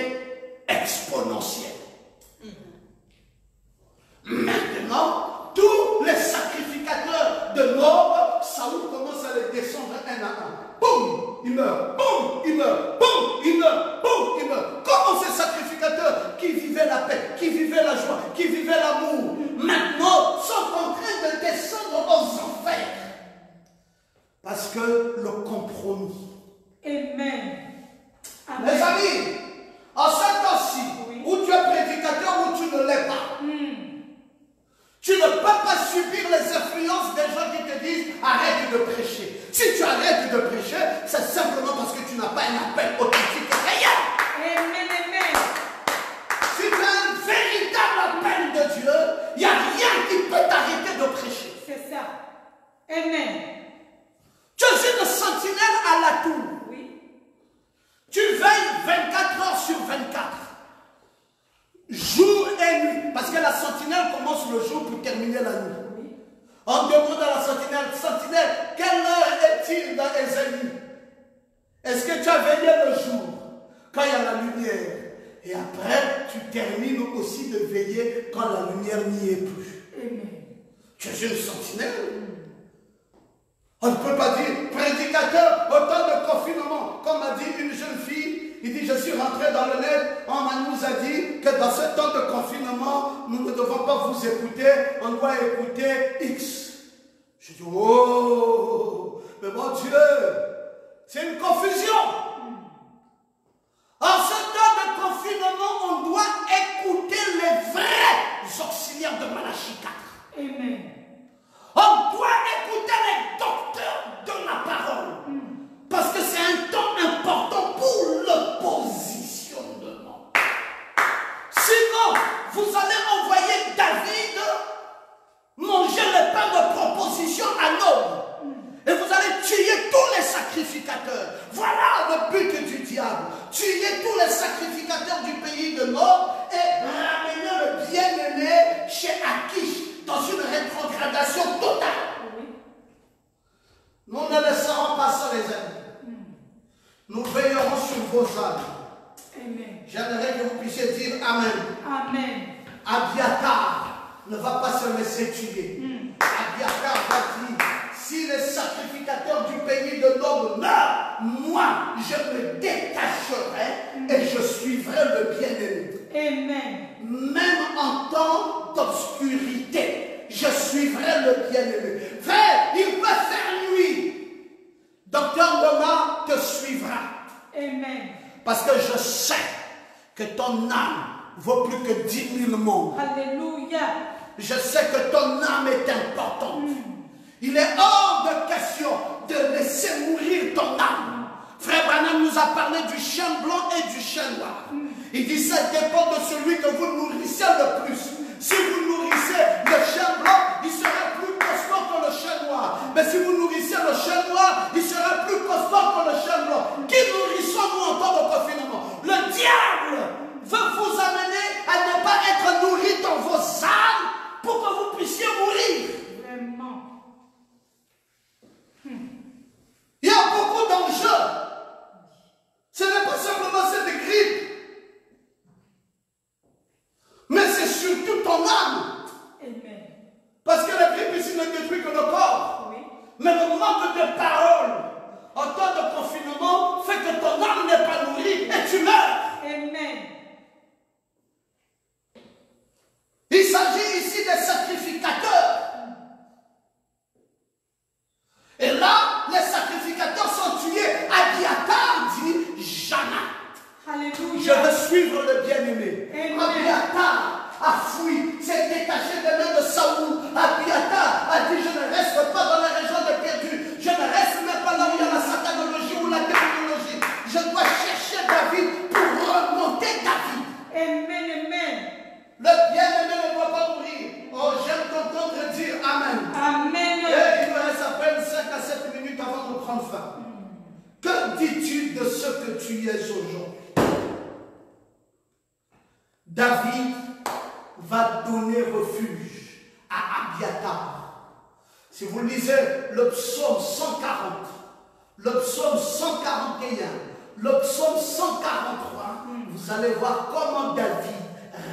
exponentiel. Maintenant, tous les sacrificateurs de l'ordre, Saoul commence à les descendre un à un. Boum, il meurt. Boum, il meurt. Boum, il meurt. Boum, il meurt. Comment ces sacrificateurs qui vivaient la paix, qui vivaient la joie, qui vivaient l'amour, maintenant sont en train de descendre aux enfers? Parce que le compromis. Amen. Mes amis, en ce temps-ci, où tu es prédicateur ou tu ne l'es pas, tu ne peux pas subir les influences des gens qui te disent arrête de prêcher. Si tu arrêtes de prêcher, c'est simplement parce que tu n'as pas un appel authentique et réel. Amen, amen. Si tu as un véritable appel de Dieu, il n'y a rien qui peut t'arrêter de prêcher. C'est ça. Amen. Tu es une sentinelle à la tour. Oui. Tu veilles 24 heures sur 24. Jour et nuit. Parce que la sentinelle commence le jour pour terminer la nuit. Oui. On demande à la sentinelle, quelle heure est-il dans Ésaïe? Est-ce que tu as veillé le jour, quand il y a la lumière? Et après, tu termines aussi de veiller quand la lumière n'y est plus. Amen. Tu es une sentinelle. On ne peut pas dire, prédicateur, au temps de confinement, comme a dit une jeune fille, il dit, je suis rentré dans le net, on nous a dit que dans ce temps de confinement, nous ne devons pas vous écouter, on doit écouter X. Je dis, oh, mais mon Dieu, c'est une confusion. En ce temps de confinement, on doit écouter les vrais auxiliaires de Malachie 4. Amen. On doit écouter les docteurs de la parole. Parce que c'est un temps important pour le positionnement. Sinon, vous allez envoyer David manger le pain de proposition à l'homme. Et vous allez tuer tous les sacrificateurs. Voilà le but du diable. Tuer tous les sacrificateurs du pays de Nord et ramener le bien-aimé chez Akish dans une rétrogradation totale. Nous ne laisserons pas ça, les amis. Nous veillerons sur vos âmes. Amen. J'aimerais que vous puissiez dire Amen. Amen. Abiathar ne va pas se laisser tuer. Abiathar va dire, si les sacrificateurs du pays de l'homme meurent, moi, je me détacherai et je suivrai le bien-aimé. Amen. Même en temps d'obscurité, je suivrai le bien-aimé. Frère, il peut faire nuit. Docteur Loma te suivra. Amen. Parce que je sais que ton âme vaut plus que 10 000 mondes. Alléluia. Je sais que ton âme est importante. Il est hors de question de laisser mourir ton âme. Frère Branham nous a parlé du chien blanc et du chien noir. Il dit ça dépend de celui que vous nourrissez le plus. Si vous nourrissez le chien blanc, il sera plus costaud que le chien noir. Mais si vous nourrissez le chien noir, il sera plus costaud que le chien blanc. Qui nourrissons-nous en temps de confinement? Le diable veut vous amener à ne pas être nourri dans vos âmes pour que vous puissiez mourir. Vraiment. Il y a beaucoup d'enjeux. Ce n'est pas simplement cette grippe. Mais c'est surtout ton âme. Amen. Parce que la grippe ici ne détruit que le corps. Oui. Mais le mal manque de parole en temps de confinement fait que ton âme n'est pas nourrie et tu meurs. Amen. Il s'agit ici des sacrificateurs. Et là, les sacrificateurs sont tués. Abiatar dit Jana. Alléluia. Je veux suivre le bien-aimé. Amen. Abiatar a fui, s'est détaché des mains de Saoul. Abiatar a dit, je ne reste pas dans les régions de perdu. Je ne reste même pas là où il y a la satanologie ou la démonologie. Je dois chercher David pour remonter David. Amen, amen. Le bien-aimé ne doit pas mourir. Oh, j'aime t'entendre dire Amen. Amen. Et il me reste à peine 5 à 7 minutes avant de prendre fin. Que dis-tu de ce que tu es aujourd'hui? David va donner refuge à Abiatar. Si vous lisez le psaume 140, le psaume 141, le psaume 143, vous allez voir comment David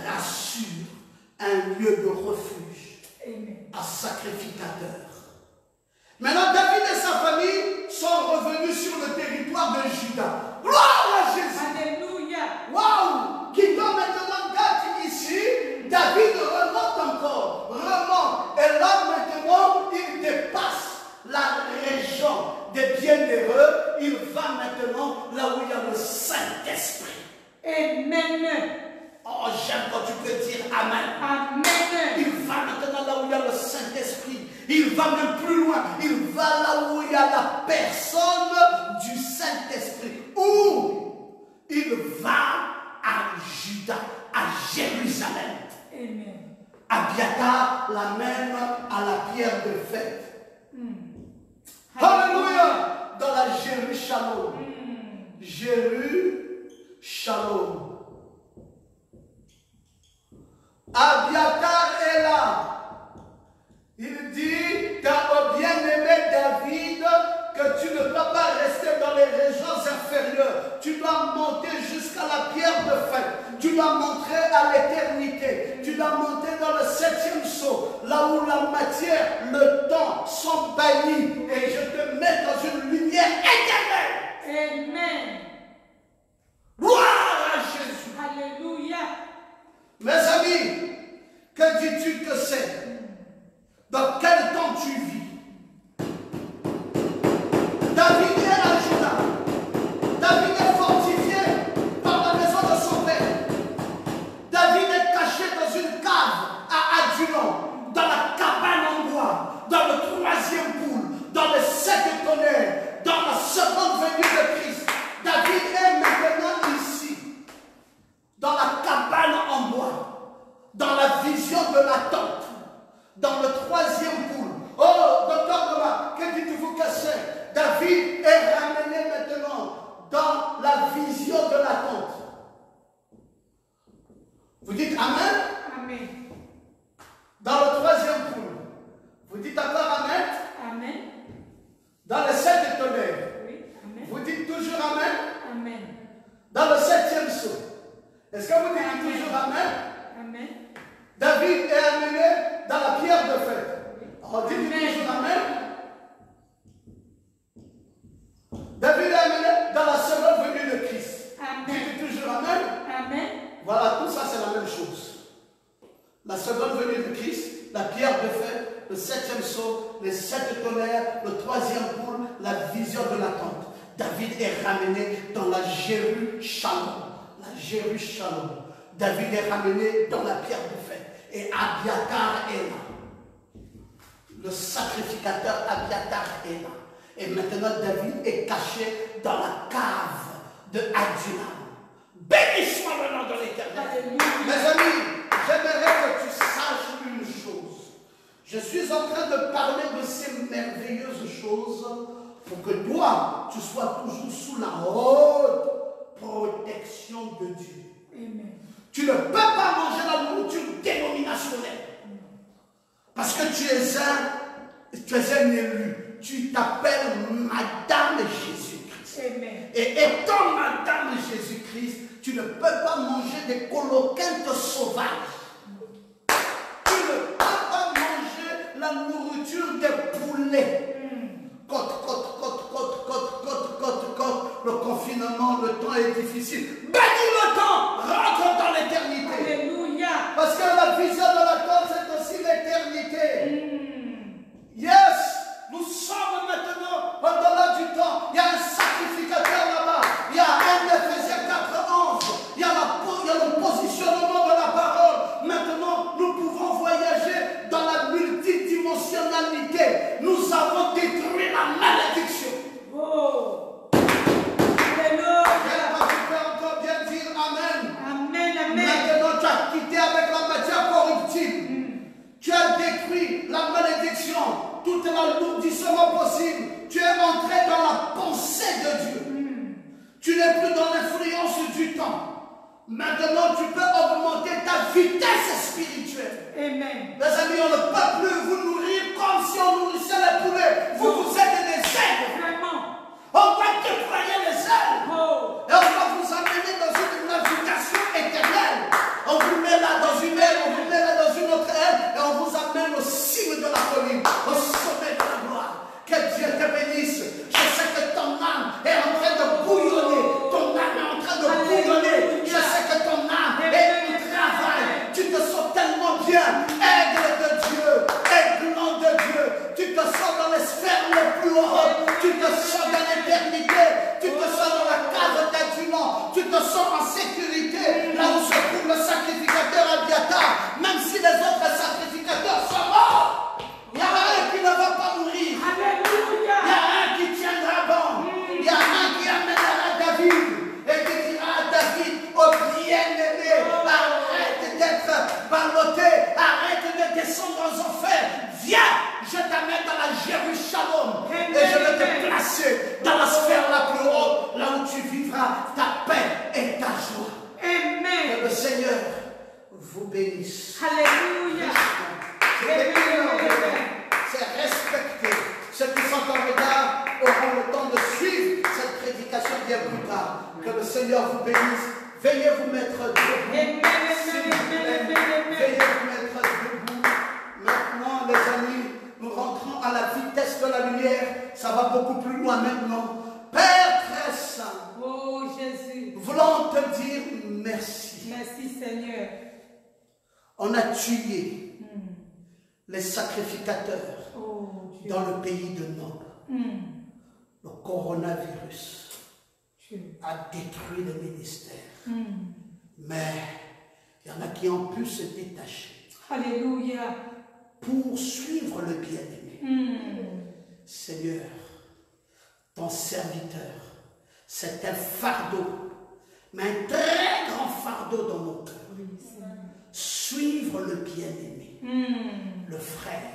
rassure un lieu de refuge à sacrificateur. Maintenant, David et sa famille sont revenus sur le territoire de Juda. Gloire à Jésus! Alléluia. Waouh! Qui doit maintenant gâter ici, David remonte encore, remonte. Et là maintenant, il dépasse la région des bienheureux. Il va maintenant là où il y a le Saint-Esprit. Amen. Oh, j'aime quand tu peux dire Amen. Amen. Il va maintenant là où il y a le Saint-Esprit. Il va même plus loin. Il va là où il y a la personne du Saint-Esprit. Où il va à Juda, à Jérusalem. Amen. Abiatar l'amène à la pierre de fête. Alléluia. Dans la Jérusalem. Jérusalem. Abiatar est là. Il dit au bien-aimé David que tu ne dois pas rester dans les régions inférieures. Tu dois monter jusqu'à la pierre de fête. Tu dois monter à l'éternité. Tu dois monter dans le 7e sceau, là où la matière, le temps sont bannis. Et je te mets dans une lumière éternelle. Amen. Gloire à Jésus. Alléluia. Mes amis, que dis-tu que c'est? Dans quel temps tu vis? David est à Juda. David est fortifié par la maison de son père. David est caché dans une cave à Adullam, dans la cabane en bois, dans le 3e poule, dans les 7 tonnerres, dans la seconde venue de Christ. David est maintenant ici, dans la cabane en bois, dans la vision de la tente, dans le 3e poule. Oh, docteur Thomas, que dites-vous que c'est? David est ramené maintenant dans la vision de la tente. Vous dites Amen? Amen. Dans le 3e poule. Vous dites encore Amen? Amen. Dans les 7 tonnerres. Oui. Amen. Vous dites toujours Amen? Amen. Dans le 7e sceau. Est-ce que vous dites toujours Amen? Amen. David est amené dans la pierre de fête. Alors dites toujours Amen. David est amené dans la seconde venue de Christ. Amen. Dites toujours Amen. Amen. Voilà, tout ça c'est la même chose. La seconde venue de Christ, la pierre de fête, le 7e sceau, les 7 tonnerres, le 3e poule, la vision de la tente. David est ramené dans la Jérusalem. La Jérusalem. David est ramené dans la pierre de fête. Et Abiatar est là. Le sacrificateur Abiatar est là. Et maintenant David est caché dans la cave de Adullam. Béni soit le nom de l'Éternel. Mes amis, j'aimerais que tu saches une chose. Je suis en train de parler de ces merveilleuses choses pour que toi, tu sois toujours sous la haute protection de Dieu. Amen. Tu ne peux pas manger la nourriture dénominationnelle. Parce que tu es un élu. Tu t'appelles Madame Jésus-Christ. Amen. Et étant Madame Jésus-Christ, tu ne peux pas manger des coloquintes sauvages. Tu ne peux pas manger la nourriture des poulets. Quand confinement, le temps est difficile. Bénis le temps, rentre dans l'éternité. Alléluia. Parce que la vision de la terre, c'est aussi l'éternité. Yes, nous sommes maintenant au-delà du temps. Il y a un sacrificateur là-bas. Il y a un Éphésiens 4:11. Il y a le positionnement de la parole. Maintenant, nous pouvons voyager dans la multidimensionnalité. Nous avons détruit la malédiction. Oh. Tu Alléluia. peux encore bien dire Amen. Amen, amen. Maintenant, tu as quitté avec la matière corruptible. Tu as détruit la malédiction, tout l'alourdissement possible. Tu es entré dans la pensée de Dieu. Tu n'es plus dans l'influence du temps. Maintenant, tu peux augmenter ta vitesse spirituelle. Amen. Mes amis, on ne peut plus vous nourrir comme si on nourrissait les poulets. Vous êtes des aigles. Vraiment. On va déployer les ailes. Oh. Et on va vous amener dans une navigation éternelle. On vous met là dans une aile, on vous met là dans une autre aile, et on vous amène au cime de la colline, au sommet de la gloire. Que Dieu te bénisse. Je sais que ton âme est en train de bouillonner. Ton âme est en train de bouillonner. Je sais que ton âme est au travail. Tu te sens tellement bien. Aigle de Dieu, aiglon de Dieu. Tu te sens dans les sphères les plus hautes. Tu te sens dans l'éternité. Tu te sens dans la case d'adjumant. Tu te sens en sécurité. Là où se trouve le sacrificateur Abiatar. Même si les autres sacrificateurs sont morts, il y a un qui ne va pas mourir. Alléluia. Il y a un qui tiendra bon. Il y a un qui amènera David et qui dira à David, oh bien-aimé, arrête d'être ballotté, arrête de descendre aux enfers. Viens, je t'amène dans la Jérusalem et je vais te placer dans la sphère la plus haute, là où tu vivras ta paix et ta joie. Amen. Que le Seigneur vous bénisse. Alléluia. C'est respecter. Ceux qui sont en retard auront le temps de suivre cette prédication bien plus tard. Que le Seigneur vous bénisse. Veuillez vous mettre debout. Veuillez vous mettre debout. Maintenant, les amis, nous rentrons à la vitesse de la lumière. Ça va beaucoup plus loin maintenant. Père très saint, Oh Jésus. nous voulons te dire merci. Merci Seigneur. On a tué les sacrificateurs Oh Dieu. dans le pays de Nord. Le coronavirus Dieu. a détruit le ministère. Mais il y en a qui ont pu se détacher Alléluia. pour suivre le bien-aimé. Seigneur, ton serviteur, c'est un fardeau, mais un très grand fardeau dans mon cœur. Oui, Seigneur. Suivre le bien-aimé, le frère,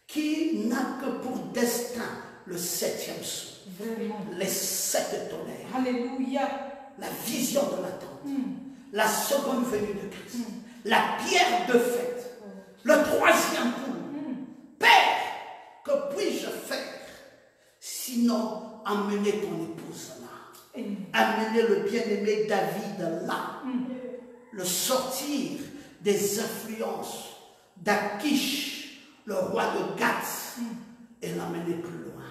qui n'a que pour destin le 7e son, Vraiment. les 7 tonnerres, Alléluia. la vision de l'attente, la seconde venue de Christ, la pierre de fête, le 3e coup. Père, que puis-je faire sinon emmener ton épouse là, amener le bien-aimé David là, le sortir des influences d'Akish, le roi de Gath, et l'amener plus loin.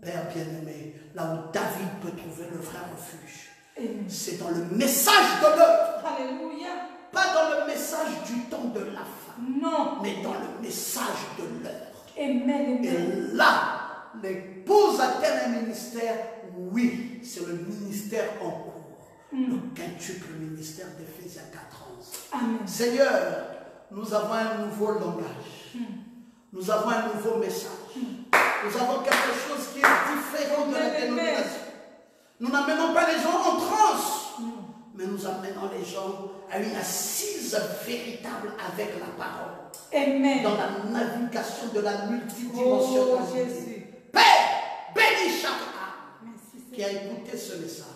Père bien-aimé, là où David peut trouver le vrai refuge, c'est dans le message de l'heure. Alléluia. Pas dans le message du temps de la fin, Non. mais dans le message de l'heure. Amen. Amen. Et là, l'épouse a-t-elle un ministère? Oui, c'est le ministère en cours. Le quintuple ministère d'Éphésiens 4:11. Amen. Seigneur, nous avons un nouveau langage. Nous avons un nouveau message. Nous avons quelque chose qui est différent de la dénomination. Nous n'amenons pas les gens en transe, mais nous amenons les gens à une assise véritable avec la parole. Amen. Dans la navigation de la Oh multidimensionnalité. Jésus. Père, bénis chaque âme Merci qui a Seigneur. écouté ce message.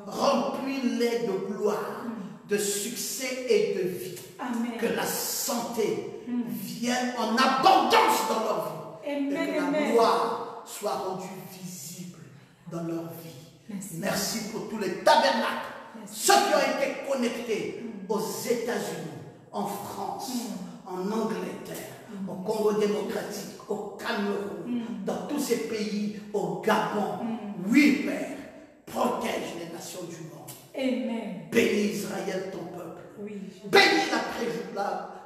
Remplis-les de gloire, de succès et de vie. Amen. Que la santé vienne en abondance dans leur vie. Amen, Et que la amen. gloire soit rendue visible dans leur vie. Merci. Merci pour tous les tabernacles, Merci. ceux qui ont été connectés aux États-Unis, en France, en Angleterre, au Congo démocratique, au Cameroun, dans tous ces pays, au Gabon. Oui, Père, Protège les nations du monde. Amen. Bénis Israël, ton peuple. Oui. Bénis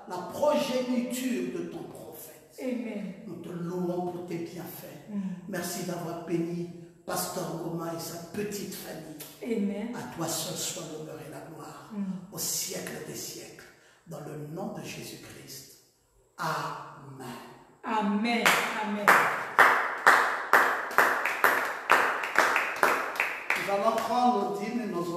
la progéniture de ton prophète. Amen. Nous te louons pour tes bienfaits. Merci d'avoir béni Pasteur Ngoma et sa petite famille. Amen. À toi seul soit l'honneur et la gloire au siècle des siècles. Dans le nom de Jésus-Christ. Amen. Amen. Amen. Nous allons prendre nos dîmes et nos